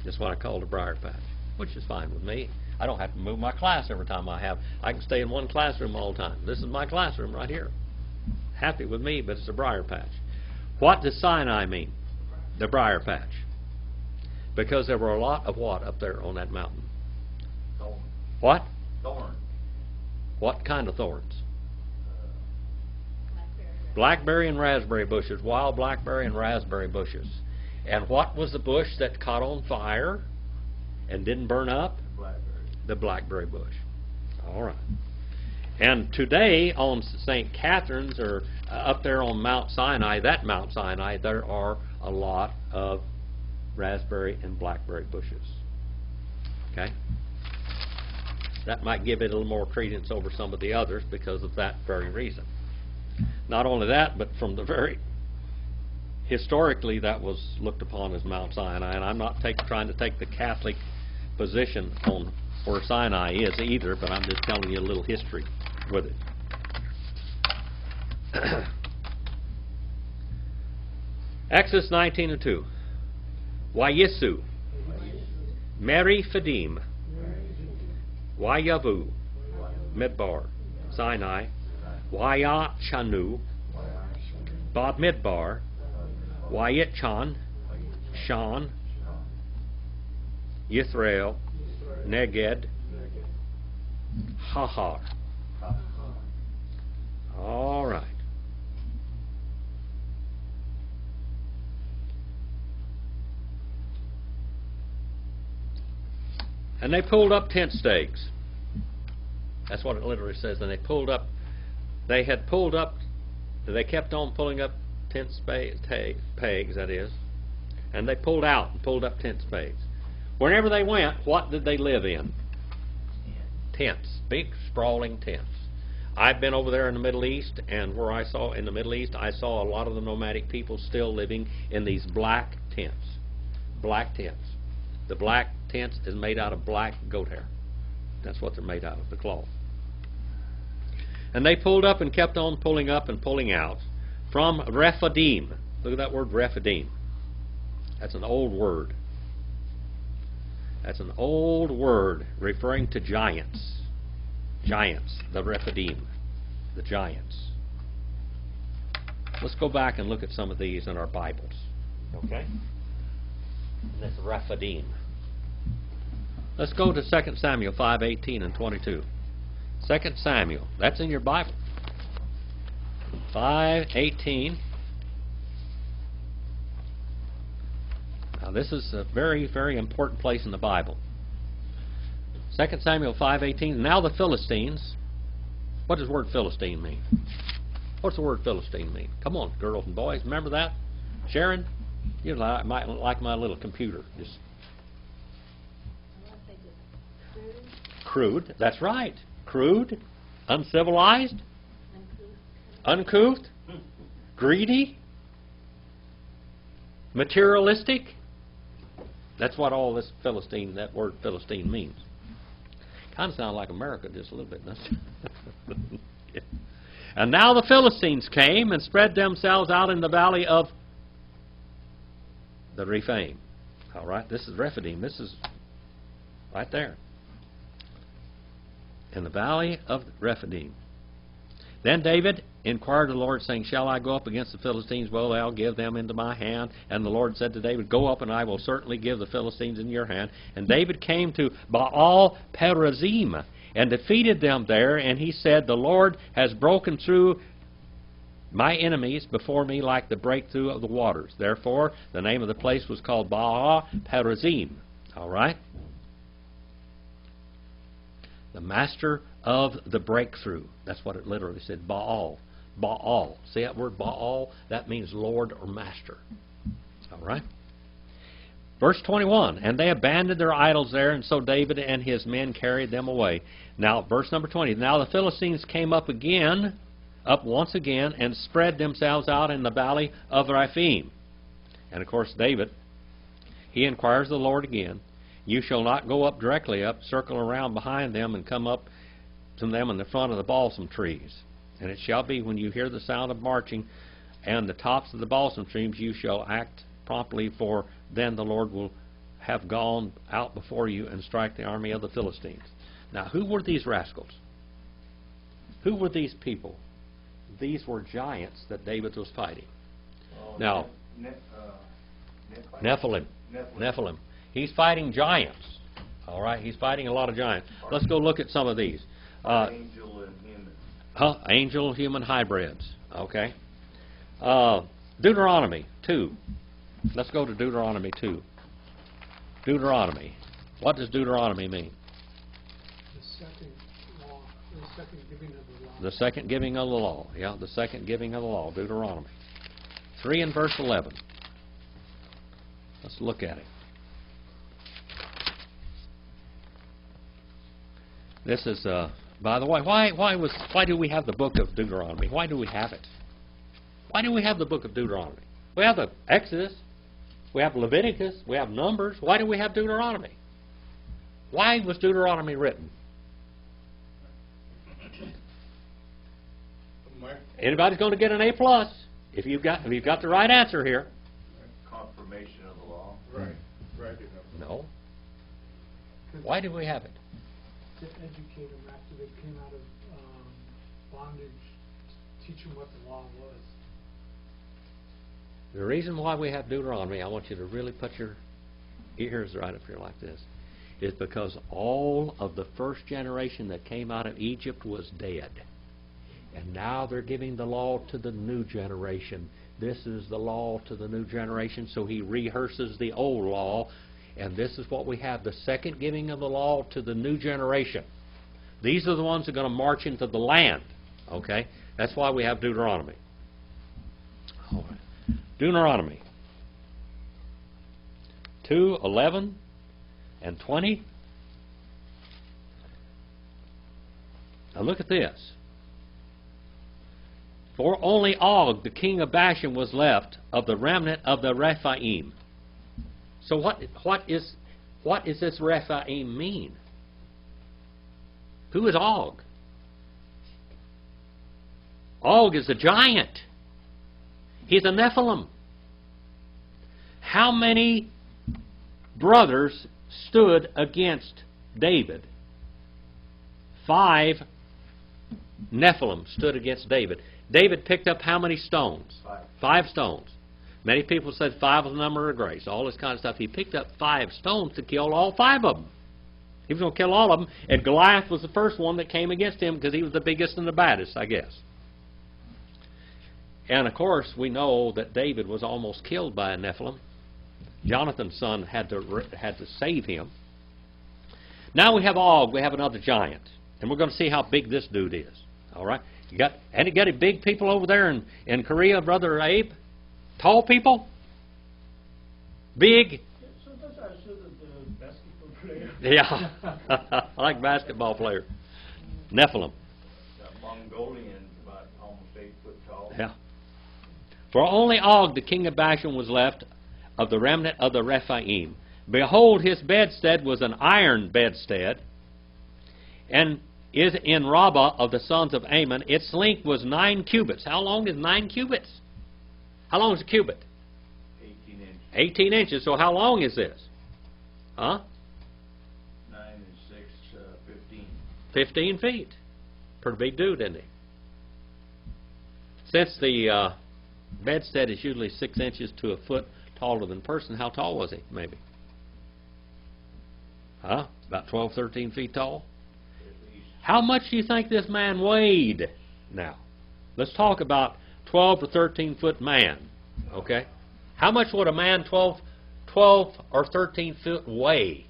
That's what I call the briar patch, which is fine with me. I don't have to move my class every time I can stay in one classroom all the time. This is my classroom right here. Happy with me, but it's a briar patch. What does Sinai mean? The briar patch. Because there were a lot of what up there on that mountain?
Thorn.
What?
Thorn.
What kind of thorns? Blackberry and raspberry bushes. Wild blackberry and raspberry bushes. And what was the bush that caught on fire and didn't burn up?
Blackberry.
The blackberry bush. All right. And today on St. Catherine's, or up there on Mount Sinai, that Mount Sinai, there are a lot of raspberry and blackberry bushes. Okay? That might give it a little more credence over some of the others because of that very reason. Not only that, but from the very historically that was looked upon as Mount Sinai, and I'm not trying to take the Catholic position on where Sinai is either, but I'm just telling you a little history with it. Exodus 19:2. Wayisu, Meri Fadim, Wayavu, Midbar, Sinai, Wayachanu, Bad Midbar, Wayitchan, Shan, Yithrael, Neged, Hahar. All right. And they pulled up tent stakes. That's what it literally says. And they kept on pulling up tent pegs, that is. And they pulled out and pulled up tent pegs. Wherever they went, what did they live in? Tents. Big, sprawling tents. I've been over there in the Middle East, and where I saw in the Middle East, I saw a lot of the nomadic people still living in these black tents. Black tents. The black tents is made out of black goat hair. That's what they're made out of, the cloth. And they pulled up and kept on pulling up and pulling out from Rephidim. Look at that word, Rephidim. That's an old word. That's an old word referring to giants. Giants, the Rephidim, the giants. Let's go back and look at some of these in our Bibles. Okay? This Rephidim. Let's go to 2 Samuel 5:18 and 22. 2 Samuel, that's in your Bible. 5:18. Now this is a very, very important place in the Bible. 2 Samuel 5:18. Now the Philistines. What does the word Philistine mean? What's the word Philistine mean? Come on, girls and boys, remember that? Sharon, you might like my little computer. Just crude. That's right. Crude, uncivilized, uncouth, greedy, materialistic. That's what all this Philistine, that word Philistine means. Kind of sounds like America just a little bit, doesn't it? And now the Philistines came and spread themselves out in the valley of the Rephaim. All right, this is Rephidim. This is right there. In the valley of Rephidim. Then David inquired of the Lord, saying, Shall I go up against the Philistines? Well, thou give them into my hand. And the Lord said to David, Go up, and I will certainly give the Philistines in your hand. And David came to Baal Perazim, and defeated them there. And he said, The Lord has broken through my enemies before me like the breakthrough of the waters. Therefore, the name of the place was called Baal Perazim. All right? The master of the breakthrough. That's what it literally said. Baal. Baal. See that word Baal? That means Lord or Master. All right? Verse 21. And they abandoned their idols there, and so David and his men carried them away. Now, verse number 20. Now the Philistines came up once again, and spread themselves out in the valley of Rephaim. And of course, David, he inquires of the Lord again. You shall not go up directly up, circle around behind them, and come up to them in the front of the balsam trees. And it shall be, when you hear the sound of marching and the tops of the balsam trees, you shall act promptly, for then the Lord will have gone out before you and strike the army of the Philistines. Now, who were these rascals? Who were these people? These were giants that David was fighting. Now, Nephilim. He's fighting giants. All right, he's fighting a lot of giants. Let's go look at some of these.
Angel and human.
Angel-human hybrids. Okay. Deuteronomy 2. Let's go to Deuteronomy 2. Deuteronomy. What does Deuteronomy mean?
The second law, the second giving of the law.
The second giving of the law. Yeah, the second giving of the law. Deuteronomy 3 and verse 11. Let's look at it. This is, by the way, why do we have the book of Deuteronomy? Why do we have it? Why do we have the book of Deuteronomy? We have the Exodus, we have Leviticus, we have Numbers. Why do we have Deuteronomy? Why was Deuteronomy written? Anybody's going to get an A+, if you've got the right answer here.
Confirmation of the law.
Right.
No. Why do we have it?
To educate them after they came out of bondage, teach them what the law was.
The reason why we have Deuteronomy, I want you to really put your ears right up here like this, is because all of the first generation that came out of Egypt was dead. And now they're giving the law to the new generation. This is the law to the new generation, so he rehearses the old law. And this is what we have, the second giving of the law to the new generation. These are the ones that are going to march into the land. Okay? That's why we have Deuteronomy. All right. Deuteronomy 2:11 and 20. Now look at this. For only Og, the king of Bashan, was left of the remnant of the Rephaim. So what is this Rephaim mean? Who is Og? Og is a giant. He's a Nephilim. How many brothers stood against David? 5 Nephilim stood against David. David picked up how many stones? 5 stones. Many people said 5 was the number of grace, all this kind of stuff. He picked up 5 stones to kill all 5 of them. He was going to kill all of them, and Goliath was the first one that came against him because he was the biggest and the baddest, I guess. And of course, we know that David was almost killed by a Nephilim. Jonathan's son had to save him. Now we have Og, we have another giant. And we're going to see how big this dude is. All right? You got any big people over there in Korea, Brother Abe? Tall people? Big?
Sometimes I saw the basketball player.
Yeah. I like basketball player. Nephilim.
Mongolian, about almost 8 foot tall.
Yeah. For only Og, the king of Bashan, was left of the remnant of the Rephaim. Behold, his bedstead was an iron bedstead, and is in Rabbah of the sons of Ammon. Its length was 9 cubits. How long is 9 cubits? How long is a cubit?
18 inches.
18 inches. So how long is this? Huh?
9 and 6, 15.
15 feet. Pretty big dude, isn't he? Since the bedstead is usually 6 inches to a foot taller than a person, how tall was he, maybe? Huh? About 12, 13 feet tall?
At least.
How much do you think this man weighed? Now, let's talk about 12 to 13 foot man, okay? How much would a man 12 or 13 foot weigh?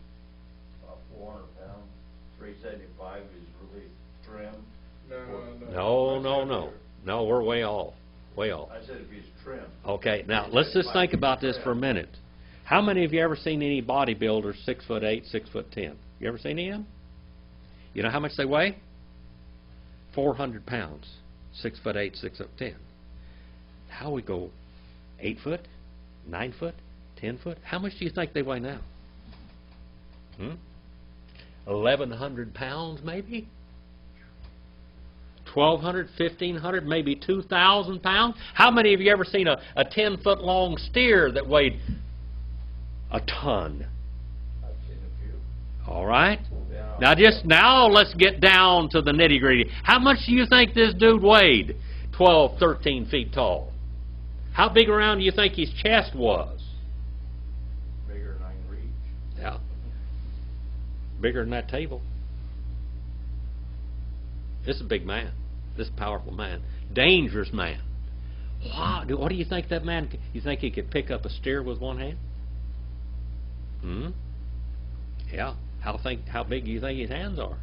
About 400 pounds. 375 is really trim.
No, we're way off. Way off.
I said if he's trim.
Okay, now let's just think about this for a minute. How many of you ever seen any bodybuilders 6'8", 6'10"? You ever seen any of them? You know how much they weigh? 400 pounds. 6'8", 6'10". How we go 8 foot, 9 foot, 10 foot? How much do you think they weigh now? 1,100 pounds maybe? 1,200, 1,500, maybe 2,000 pounds? How many of you ever seen a 10-foot long steer that weighed a ton?
I've seen a few.
All right.
Yeah.
Now let's get down to the nitty-gritty. How much do you think this dude weighed? 12, 13 feet tall. How big around do you think his chest was?
Bigger than I can reach.
Yeah. Bigger than that table. This is a big man. This is a powerful man. Dangerous man. Wow. What do you think that man, you think he could pick up a steer with one hand? Yeah. How big do you think his hands are?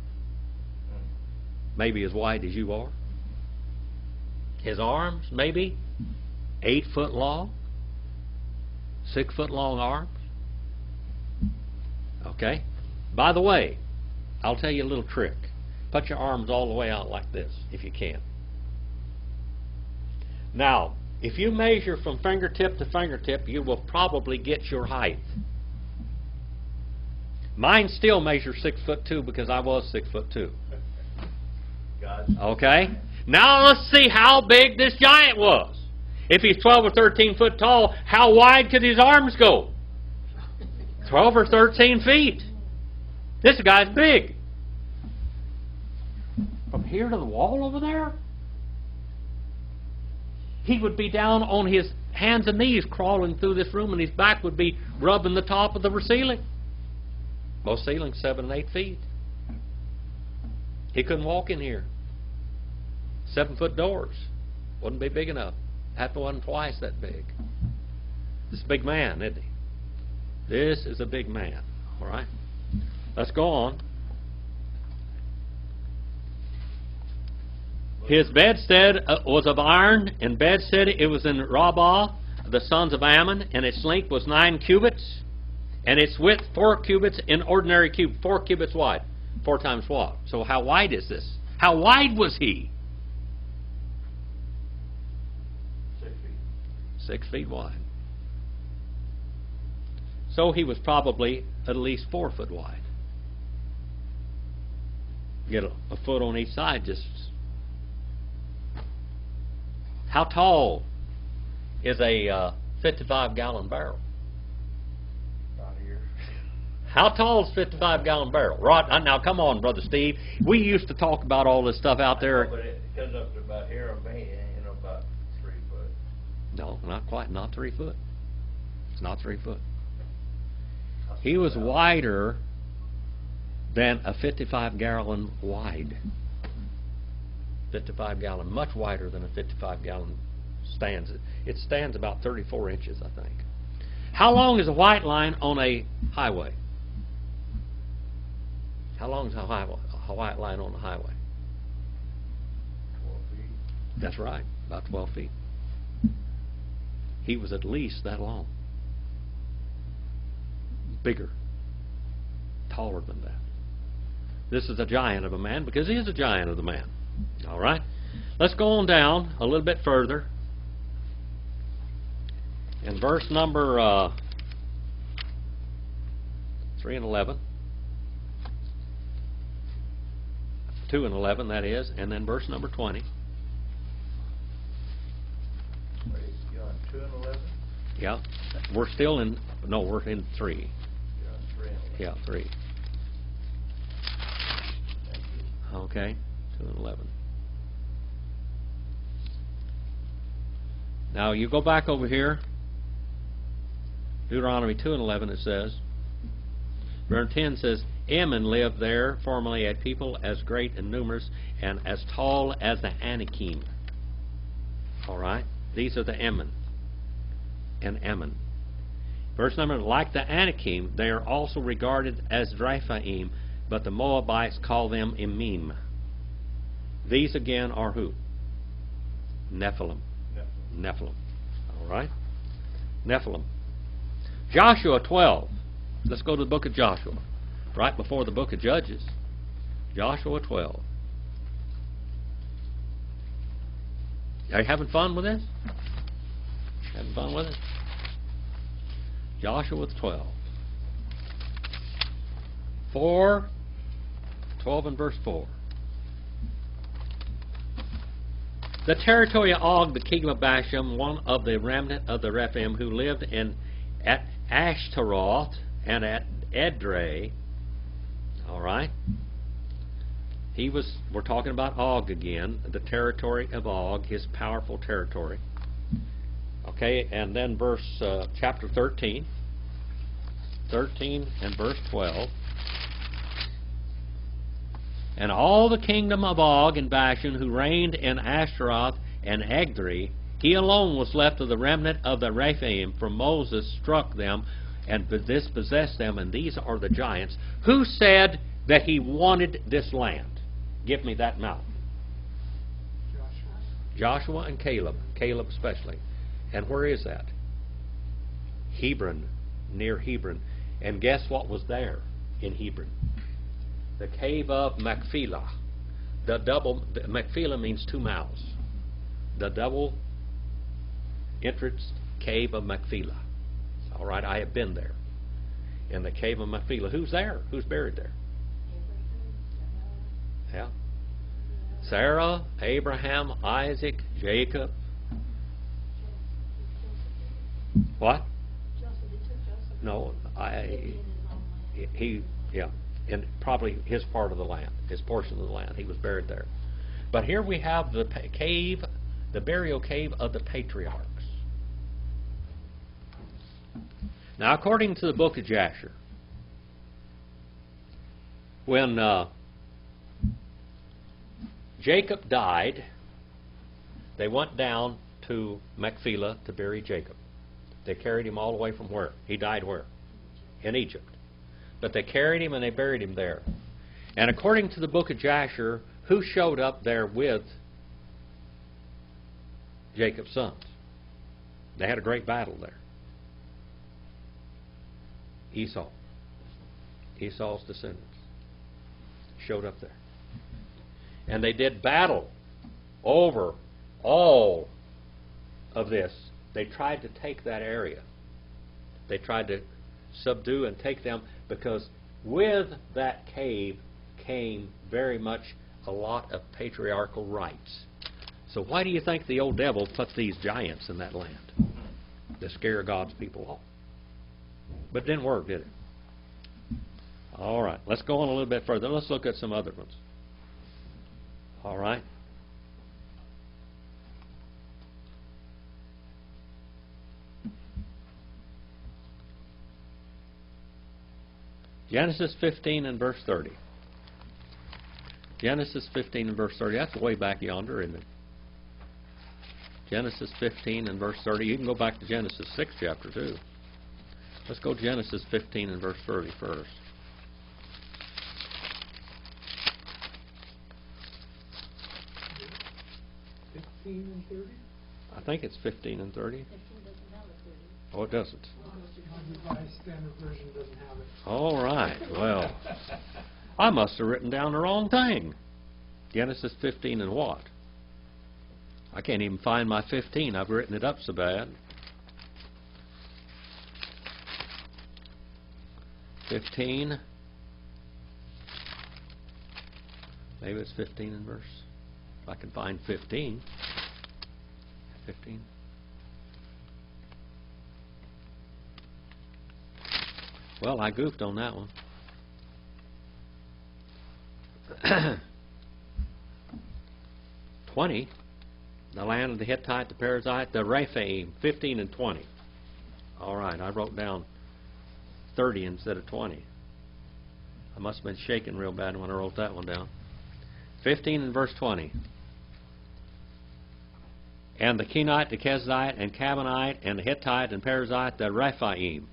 Maybe as wide as you are. His arms, maybe 8 foot long, 6 foot long arms. Okay. By the way, I'll tell you a little trick. Put your arms all the way out like this, if you can. Now, if you measure from fingertip to fingertip, you will probably get your height. Mine still measures 6'2" because I was 6'2".
God's
Okay? Now let's see how big this giant was. If he's 12 or 13 foot tall, how wide could his arms go? 12 or 13 feet. This guy's big. From here to the wall over there, he would be down on his hands and knees crawling through this room, and his back would be rubbing the top of the ceiling. Most ceilings 7 and 8 feet. He couldn't walk in here. 7-foot doors. Wouldn't be big enough. Half one twice that big. This is a big man, isn't he? This is a big man. All right. Let's go on. His bedstead was of iron, and bedstead it was in Rabbah, the sons of Ammon, and its length was 9 cubits, and its width 4 cubits in ordinary cube. 4 cubits wide. 4 times what? So how wide is this? How wide was he? 6 feet. 6 feet wide. So he was probably at least 4 foot wide. Get a foot on each side. Just how tall is a 55-gallon barrel?
About here.
How tall is 55-gallon barrel? Rod, now come on, Brother Steve. We used to talk about all this stuff out there.
But it comes up to about here, about 3 foot.
No, not quite. Not 3 foot. It's not 3 foot. He was wider than a 55-gallon wide. 55-gallon, much wider than a 55-gallon stands. It stands about 34 inches, I think. How long is a white line on a highway? How long is a white line on a highway?
12 feet.
That's right, about 12 feet. He was at least that long. Bigger. Taller than that. This is a giant of a man because he is a giant of the man. All right? Let's go on down a little bit further. In verse number 3 and 11. 2 and 11, that is. And then verse number 20.
Wait, you on 2 and 11?
Yeah. We're still in, no, we're in 3.
You're on 3 and 11.
Yeah, 3.
Thank you.
Okay, 2 and 11. Now you go back over here. Deuteronomy 2 and 11 it says. Verse 10 says, Ammon lived there formerly a people as great and numerous and as tall as the Anakim. Alright? These are the Ammon and Ammon. Verse number, like the Anakim, they are also regarded as Rephaim, but the Moabites call them Emim. These again are who? Nephilim. Nephilim. Alright? Nephilim. Joshua 12. Let's go to the book of Joshua. Right before the book of Judges. Joshua 12. Are you having fun with this? Having fun with it? Joshua 12. 12 and verse 4. The territory of Og, the king of Bashan, one of the remnant of the Rephaim, who lived at Ashtaroth and at Edrei. All right. We're talking about Og again, the territory of Og, his powerful territory. Okay, and then chapter 13. 13 and verse 12. And all the kingdom of Og and Bashan, who reigned in Ashtaroth and Edrei, he alone was left of the remnant of the Rephaim, for Moses struck them and dispossessed them, and these are the giants. Who said that he wanted this land? Give me that mountain. Joshua and Caleb. Caleb especially. And where is that? Hebron, near Hebron. And guess what was there in Hebron? The cave of Machpelah. Machpelah means 2 mouths. The double entrance cave of Machpelah. All right, I have been there. In the cave of Machpelah. Who's there? Who's buried there? Yeah. Sarah, Abraham, Isaac, Jacob. What? No, in probably his part of the land, his portion of the land. He was buried there. But here we have the cave, the burial cave of the patriarchs. Now, according to the book of Jasher, when Jacob died, they went down to Machpelah to bury Jacob. They carried him all the way from where? He died where? In Egypt. But they carried him and they buried him there. And according to the book of Jasher, who showed up there with Jacob's sons? They had a great battle there. Esau. Esau's descendants showed up there. And they did battle over all of this. They tried to take that area. They tried to subdue and take them, because with that cave came very much a lot of patriarchal rights. So why do you think the old devil put these giants in that land to scare God's people off? But it didn't work, did it? All right, let's go on a little bit further. Let's look at some other ones. All right. Genesis 15 and verse 30. Genesis 15 and verse 30. That's way back yonder, isn't it? Genesis 15 and verse 30. You can go back to Genesis 6 chapter 2. Let's go Genesis 15 and verse 30 first.
And 30?
I think it's 15 and 30.
15 doesn't have a 30.
Oh, it doesn't.
My Revised Standard Version doesn't have it.
All right. Well, I must have written down the wrong thing. Genesis 15 and what? I can't even find my 15. I've written it up so bad. 15. Maybe it's 15 in verse. If I can find 15. 15. Well, I goofed on that one. 20. The land of the Hittite, the Perizzite, the Rephaim. 15 and 20. All right, I wrote down 30 instead of 20. I must have been shaking real bad when I wrote that one down. 15 and verse 20. And the Kenite, the Kezite, and Canaanite, and the Hittite, and Perizzite, the Rephaim,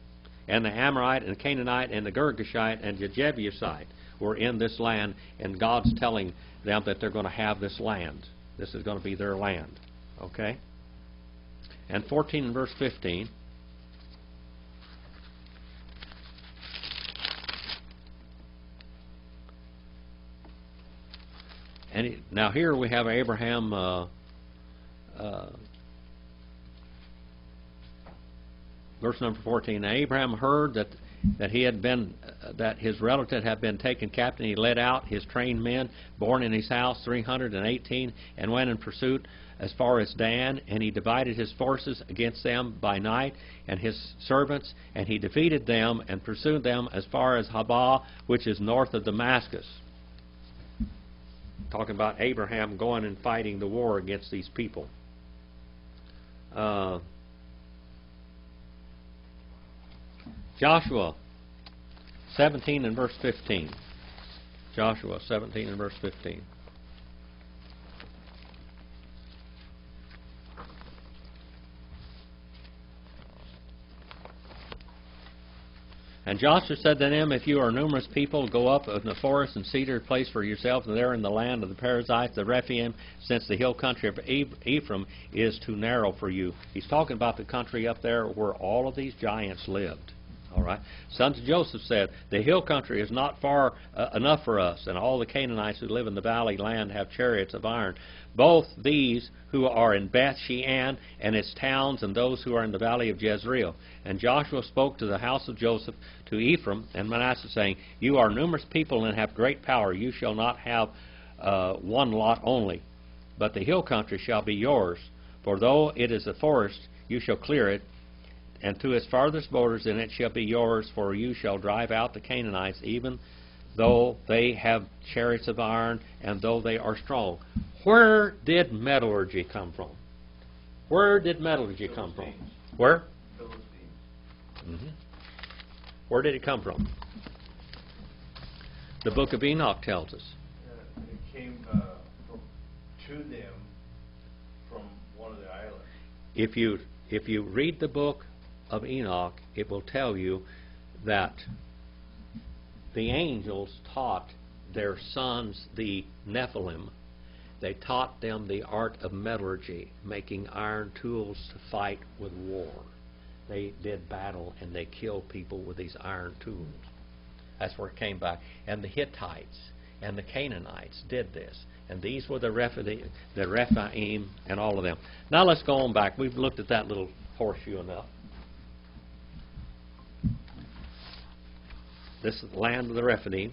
and the Amorite, and the Canaanite, and the Girgashite, and the Jebusite were in this land, and God's telling them that they're going to have this land. This is going to be their land. Okay? And 14 and verse 15. And now here we have Abraham, verse number 14. Now Abraham heard that he had been that his relative had been taken captive. He led out his trained men, born in his house, 318, and went in pursuit as far as Dan. And he divided his forces against them by night, and his servants, and he defeated them and pursued them as far as Habah, which is north of Damascus. Talking about Abraham going and fighting the war against these people. Joshua 17 and verse 15. Joshua 17 and verse 15. And Joshua said to them, if you are a numerous people, go up in the forest and cedar place for yourselves there in the land of the Perizzites, the Rephaim, since the hill country of Ephraim is too narrow for you. He's talking about the country up there where all of these giants lived. All right. Sons of Joseph said, the hill country is not far enough for us, and all the Canaanites who live in the valley land have chariots of iron. Both these who are in Beth Shean and its towns, and those who are in the valley of Jezreel. And Joshua spoke to the house of Joseph, to Ephraim and Manasseh, saying, you are numerous people and have great power. You shall not have one lot only, but the hill country shall be yours. For though it is a forest, you shall clear it, and to its farthest borders, and it shall be yours, for you shall drive out the Canaanites, even though they have chariots of iron, and though they are strong. Where did metallurgy come from? Where did metallurgy come from? Where?
Phillips.
Mm-hmm. Where did it come from? The book of Enoch tells us.
It came to them from one of the islands.
If you read the book of Enoch, it will tell you that the angels taught their sons, the Nephilim, they taught them the art of metallurgy, making iron tools to fight with war. They did battle and they killed people with these iron tools. That's where it came back. And the Hittites and the Canaanites did this. And these were the Rephaim and all of them. Now let's go on back. We've looked at that little horseshoe enough. This is the land of the Rephidim.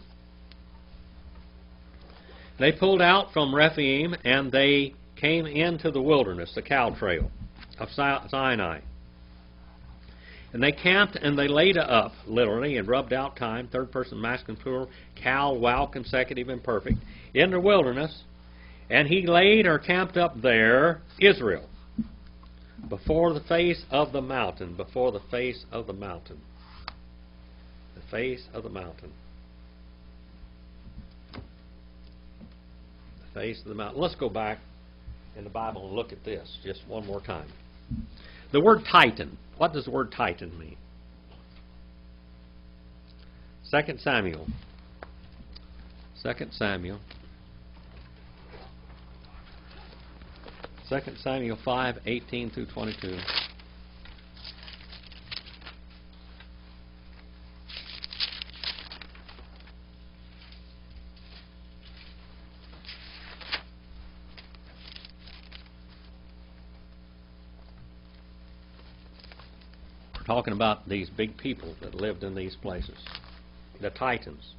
They pulled out from Rephaim, and they came into the wilderness, the cow trail of Sinai. And they camped and they laid up, literally, and rubbed out time, third person masculine plural, cal, wow, consecutive, imperfect, in the wilderness. And he laid or camped up there, Israel, before the face of the mountain, before the face of the mountain. The face of the mountain. The face of the mountain. Let's go back in the Bible and look at this just one more time. The word Titan. What does the word Titan mean? 2 Samuel. 2 Samuel. 2 Samuel 5:18 through 22. We're talking about these big people that lived in these places, the Titans.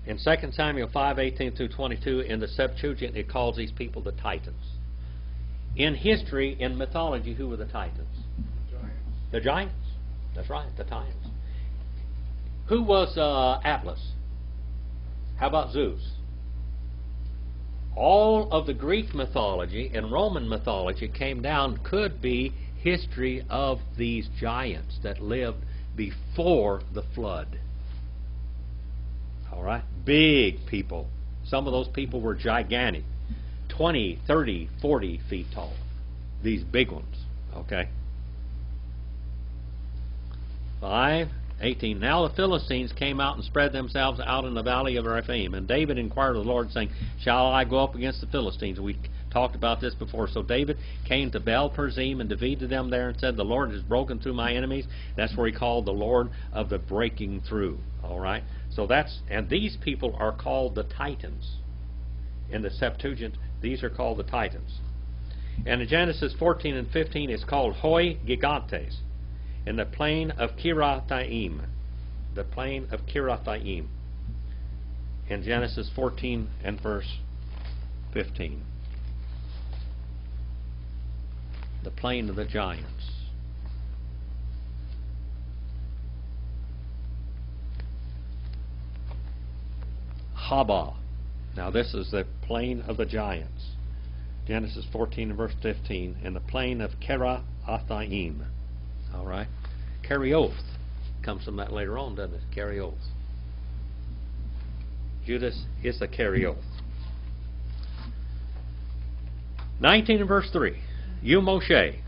In 2 Samuel 5:18 through 22, in the Septuagint, it calls these people the Titans. In history, in mythology, who were the Titans? The giants. That's right, the Titans. Who was Atlas? How about Zeus? All of the Greek mythology and Roman mythology came down, could be history of these giants that lived before the flood. All right? Big people. Some of those people were gigantic. 20, 30, 40 feet tall. These big ones. Okay? 5:18. Now the Philistines came out and spread themselves out in the valley of Rephaim. And David inquired of the Lord, saying, shall I go up against the Philistines? We talked about this before. So David came to Baal-perazim and defeated them there and said, the Lord has broken through my enemies. That's where he called the Lord of the breaking through. All right? So that's, and these people are called the Titans. In the Septuagint, these are called the Titans. And in Genesis 14 and 15, it's called Hoi Gigantes, in the plain of Kirathaim. The plain of Kirathaim. In Genesis 14 and verse 15. The plain of the giants. Haba. Now this is the plain of the giants. Genesis 14 and verse 15. In the plain of Kirathaim. All right. Kerioth comes from that later on, doesn't it? Kerioth. Judas is a Kerioth. 19 and verse 3. You Moshe,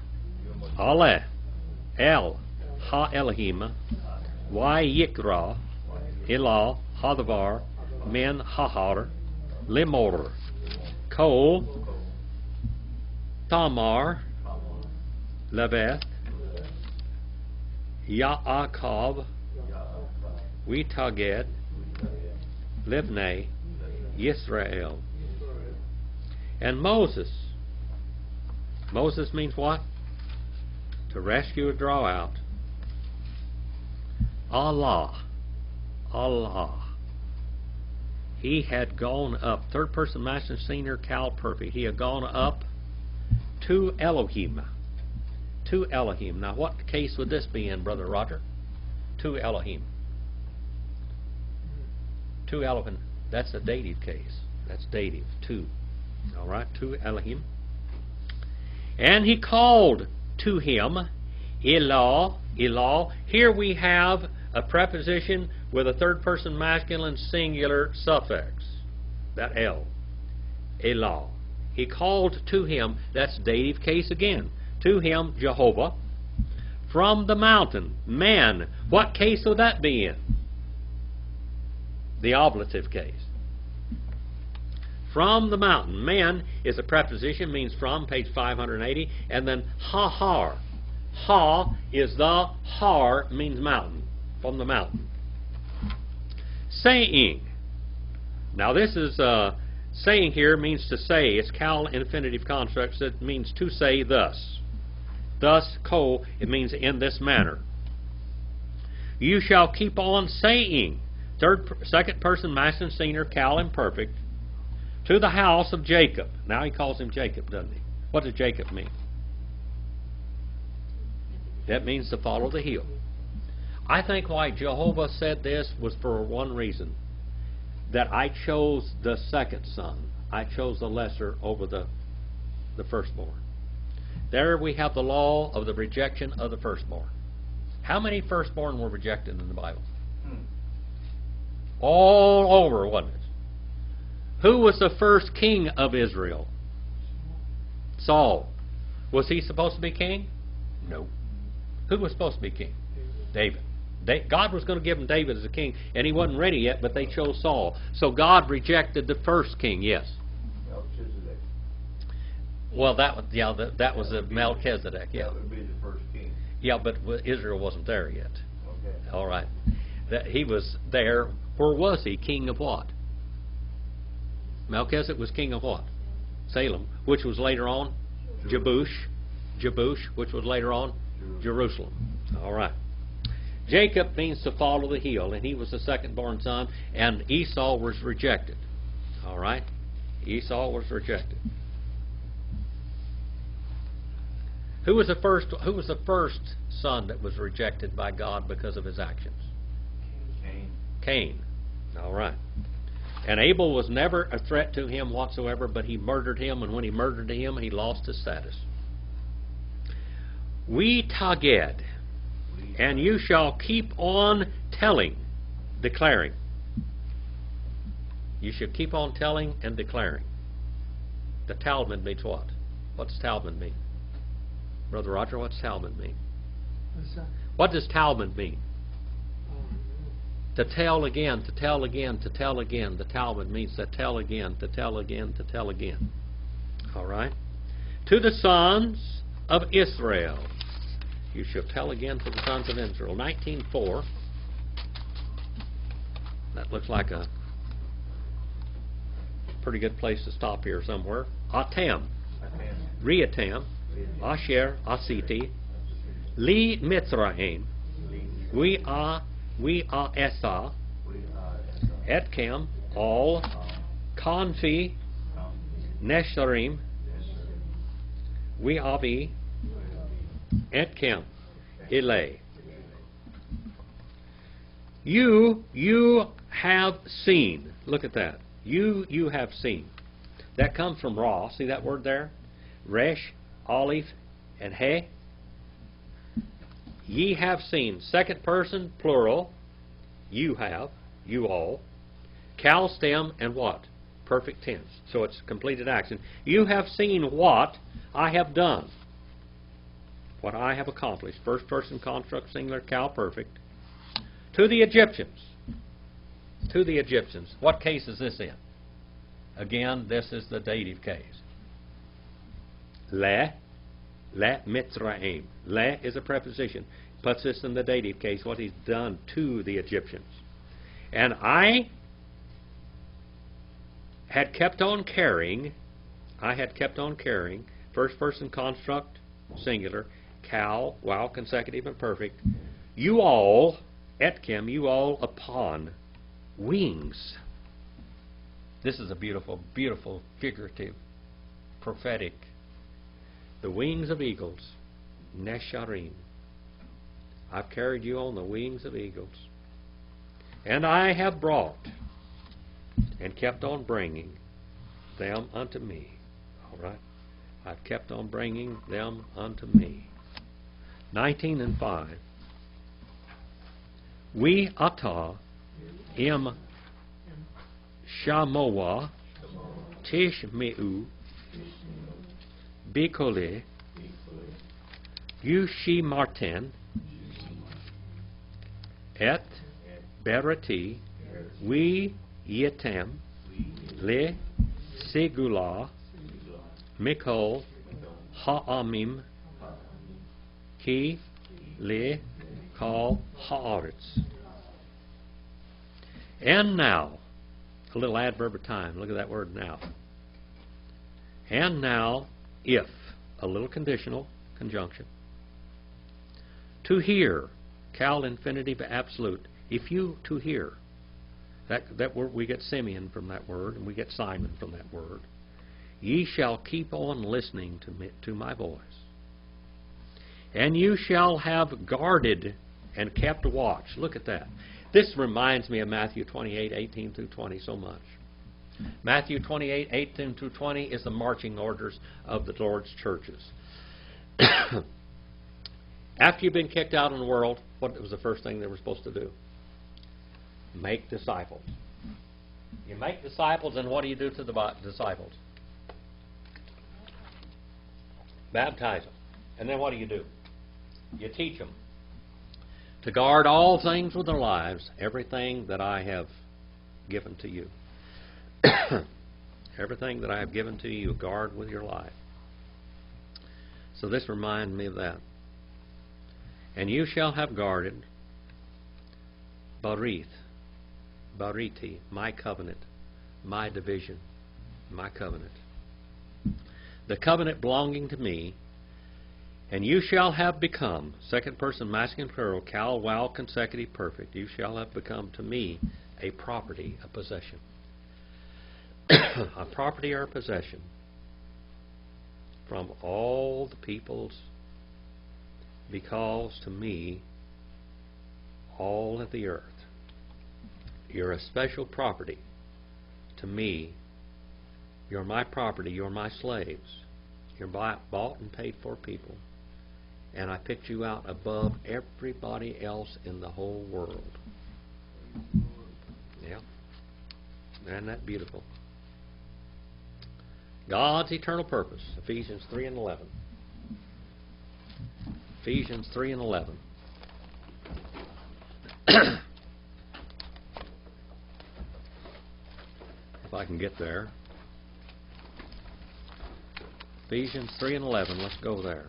Ale, El, Ha Elohim, Y Yikra, Elah, Hadavar, Men Hahar, Limor, Kol, Tamar, Leveth, Yaakov, Witaged, Libnei, Yisrael. And Moses. Moses means what? To rescue or draw out. Allah. Allah. He had gone up, third person masculine senior cal perfect. He had gone up to Elohim. To Elohim. Now what case would this be in, Brother Roger? To Elohim. To Elohim. That's a dative case. That's dative. To. All right. To Elohim. And he called to him, Elah, Elah. Here we have a preposition with a third person masculine singular suffix. That El. Elah. He called to him, that's dative case again. To him, Jehovah, from the mountain. Man. What case would that be in? The oblative case. From the mountain. Man is a preposition, means from, page 580. And then ha-har. Ha is the, har means mountain. From the mountain. Saying. Now this is, saying here means to say. It's cal infinitive constructs. It means to say thus. Thus, ko, it means in this manner. You shall keep on saying, second person masculine singular, cal imperfect, to the house of Jacob. Now he calls him Jacob, doesn't he? What does Jacob mean? That means to follow the heel. I think why Jehovah said this was for one reason, that I chose the second son. I chose the lesser over the firstborn. There we have the law of the rejection of the firstborn. How many firstborn were rejected in the Bible? All over, wasn't it? Who was the first king of Israel? Saul. Was he supposed to be king? No. Who was supposed to be king? David. God was going to give him David as a king, and he wasn't ready yet, but they chose Saul. So God rejected the first king, yes.
Melchizedek.
Well, that was a Melchizedek, yeah.
That would be the first king.
Yeah, but Israel wasn't there yet.
Okay.
All right. He was there. Where was he? King of what? Melchizedek was king of what? Salem, which was later on Jebush, which was later on Jerusalem. All right. Jacob means to follow the heel, and he was the second-born son, and Esau was rejected. All right? Esau was rejected. Who was the first son that was rejected by God because of his actions? Cain. All right. And Abel was never a threat to him whatsoever, but he murdered him, and when he murdered him, he lost his status. We taged, and you shall keep on telling, declaring. You should keep on telling and declaring. The Talmud means what? What does Talmud mean? Brother Roger, what's Talmud mean?
What's that?
What does Talmud mean?
Um,
To tell again, to tell again, to tell again. The Talmud means to tell again, to tell again, to tell again. All right? To the sons of Israel. You shall tell again to the sons of Israel. 19:4. That looks like a pretty good place to stop here somewhere. Atam. Reatam. Asher. Asiti. Li Mitzrayim. We are Esa. Etchem. All. Konfi. Nesharim. We Avi. Etchem. Elay. You have seen. Look at that. You have seen. That comes from Ra. See that word there? Resh, Aleph, and He. Ye have seen. Second person, plural. You have. You all. Cal stem and what? Perfect tense. So it's completed action. You have seen what I have done. What I have accomplished. First person construct singular, cal perfect. To the Egyptians. To the Egyptians. What case is this in? Again, this is the dative case. Le Mitzrayim. Le is a preposition. Puts this in the dative case, what he's done to the Egyptians. And I had kept on carrying, first person construct, singular, cal, while consecutive and perfect, you all, etchem, you all upon wings. This is a beautiful, beautiful, figurative, prophetic. The wings of eagles, nesharim. I've carried you on the wings of eagles. And I have brought and kept on bringing them unto me. All right? I've kept on bringing them unto me. 19:5. We ata im shamoa tishmeu bikole yushi marten et berati we yetem le segula mikol ha'amim ki le kal ha'aretz. And now, a little adverb of time. Look at that word now. And now, if, a little conditional conjunction. To hear, Cal infinitive absolute. If you to hear, that word, we get Simeon from that word, and we get Simon from that word. Ye shall keep on listening to my voice. And you shall have guarded and kept watch. Look at that. This reminds me of Matthew 28, 18 through 20 so much. Matthew 28, 18 through 20 is the marching orders of the Lord's churches. After you've been kicked out in the world, what was the first thing they were supposed to do? Make disciples. You make disciples, and what do you do to the disciples? Baptize them. And then what do? You teach them to guard all things with their lives, everything that I have given to you. Everything that I have given to you, guard with your life. So this reminds me of that. And you shall have guarded bariti, my covenant, my division, my covenant. The covenant belonging to me. And you shall have become, second person masculine plural, cal, wow, consecutive, perfect. You shall have become to me a property, a possession. A property or a possession from all the peoples, because to me all of the earth. You're a special property to me. You're my property. You're my slaves. You're bought and paid for people. And I picked you out above everybody else in the whole world. Yeah. Isn't that beautiful? God's eternal purpose. Ephesians 3 and 11. Ephesians 3 and 11. If I can get there. Ephesians 3 and 11. Let's go there.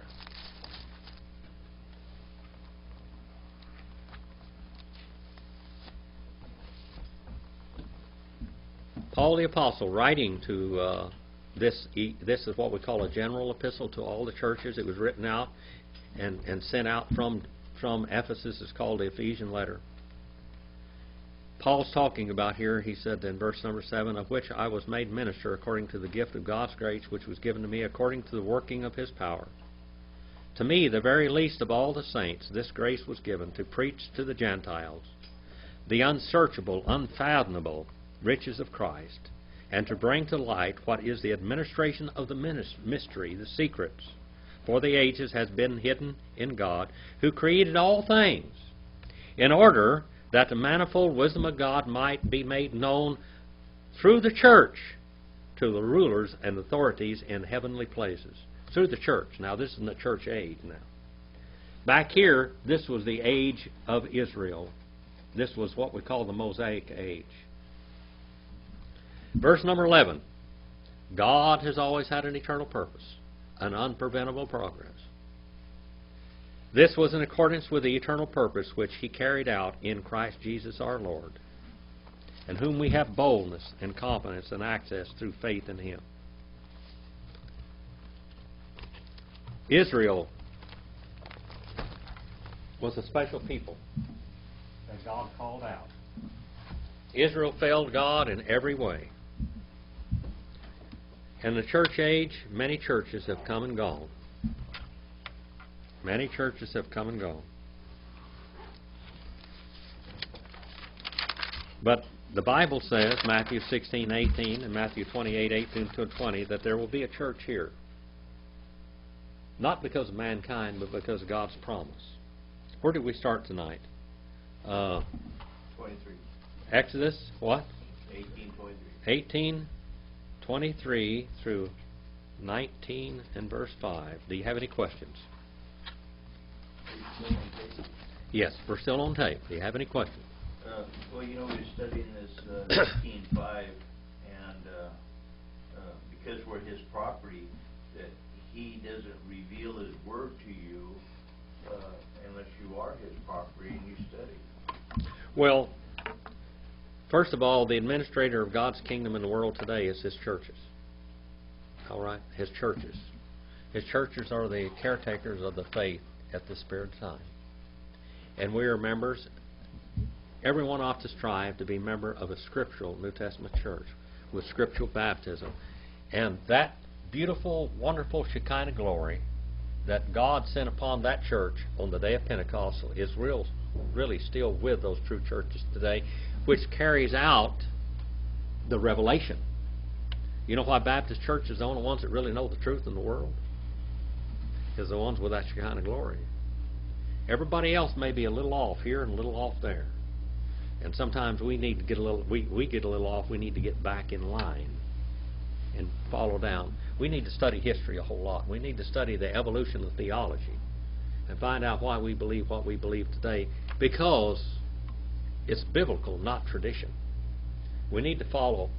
Paul the Apostle, writing to this is what we call a general epistle to all the churches. It was written out and sent out from Ephesus. It's called the Ephesian letter. Paul's talking about here, he said in verse number 7, of which I was made minister according to the gift of God's grace, which was given to me according to the working of His power. To me, the very least of all the saints, this grace was given to preach to the Gentiles the unsearchable, unfathomable riches of Christ, and to bring to light what is the administration of the mystery, the secrets, for the ages has been hidden in God, who created all things, in order that the manifold wisdom of God might be made known through the church to the rulers and authorities in heavenly places. Through the church. Now, this is in the church age now. Back here, this was the age of Israel. This was what we call the Mosaic age. Verse number 11. God has always had an eternal purpose, an unpreventable progress. This was in accordance with the eternal purpose which He carried out in Christ Jesus our Lord, in whom we have boldness and confidence and access through faith in Him. Israel was a special people that God called out. Israel failed God in every way. In the church age, many churches have come and gone. Many churches have come and gone. But the Bible says, Matthew 16:18 and Matthew 28:18 to 20, that there will be a church here. Not because of mankind, but because of God's promise. Where did we start tonight?
23.
Exodus, what?
18:23.
18:23 through 19 and verse 5. Do you have any questions? Yes, we're still on tape. Do you have any questions?
Well, you know, we're studying this 19:5, and because we're His property, that He doesn't reveal His word to you unless you are His property and you study.
Well, first of all, the administrator of God's kingdom in the world today is His churches. All right? His churches. His churches are the caretakers of the faith at this period of time. and we are members. Everyone ought to strive to be a member of a scriptural New Testament church with scriptural baptism. And that beautiful, wonderful Shekinah glory that God sent upon that church on the day of Pentecost is really still with those true churches today, which carries out the revelation. You know why Baptist churches are the only ones that really know the truth in the world? Is the ones with that Shekinah glory. Everybody else may be a little off here and a little off there. And sometimes we need to get a little, we get a little off, we need to get back in line and follow down. We need to study history a whole lot. We need to study the evolution of theology and find out why we believe what we believe today, because it's biblical, not tradition. We need to follow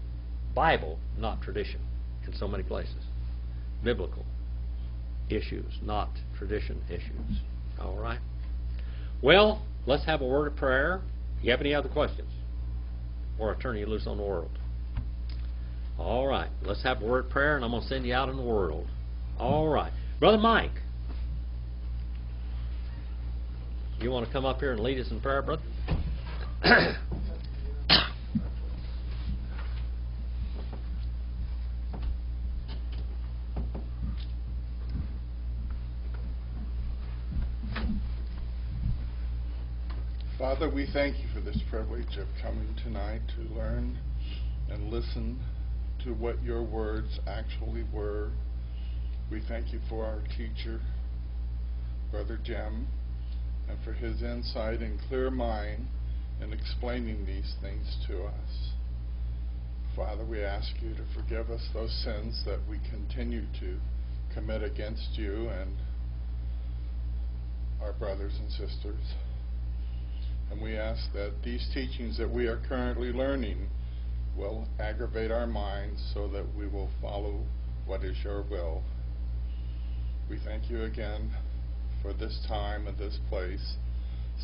Bible, not tradition, in so many places. Biblical issues, not tradition issues. All right? Well, let's have a word of prayer. You have any other questions? Or I turn you loose on the world. All right. Let's have a word of prayer, and I'm going to send you out in the world. All right. Brother Mike, you want to come up here and lead us in prayer, brother?
Father, we thank you for this privilege of coming tonight to learn and listen to what your words actually were. We thank you for our teacher, Brother Jim, and for his insight and clear mind in explaining these things to us. Father, we ask you to forgive us those sins that we continue to commit against you and our brothers and sisters. And we ask that these teachings that we are currently learning will aggravate our minds so that we will follow what is your will. We thank you again for this time and this place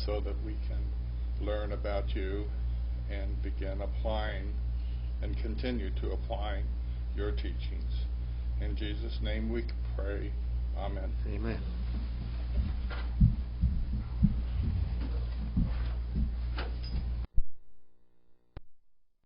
so that we can learn about you and begin applying and continue to apply your teachings. In Jesus' name we pray. Amen.
Amen.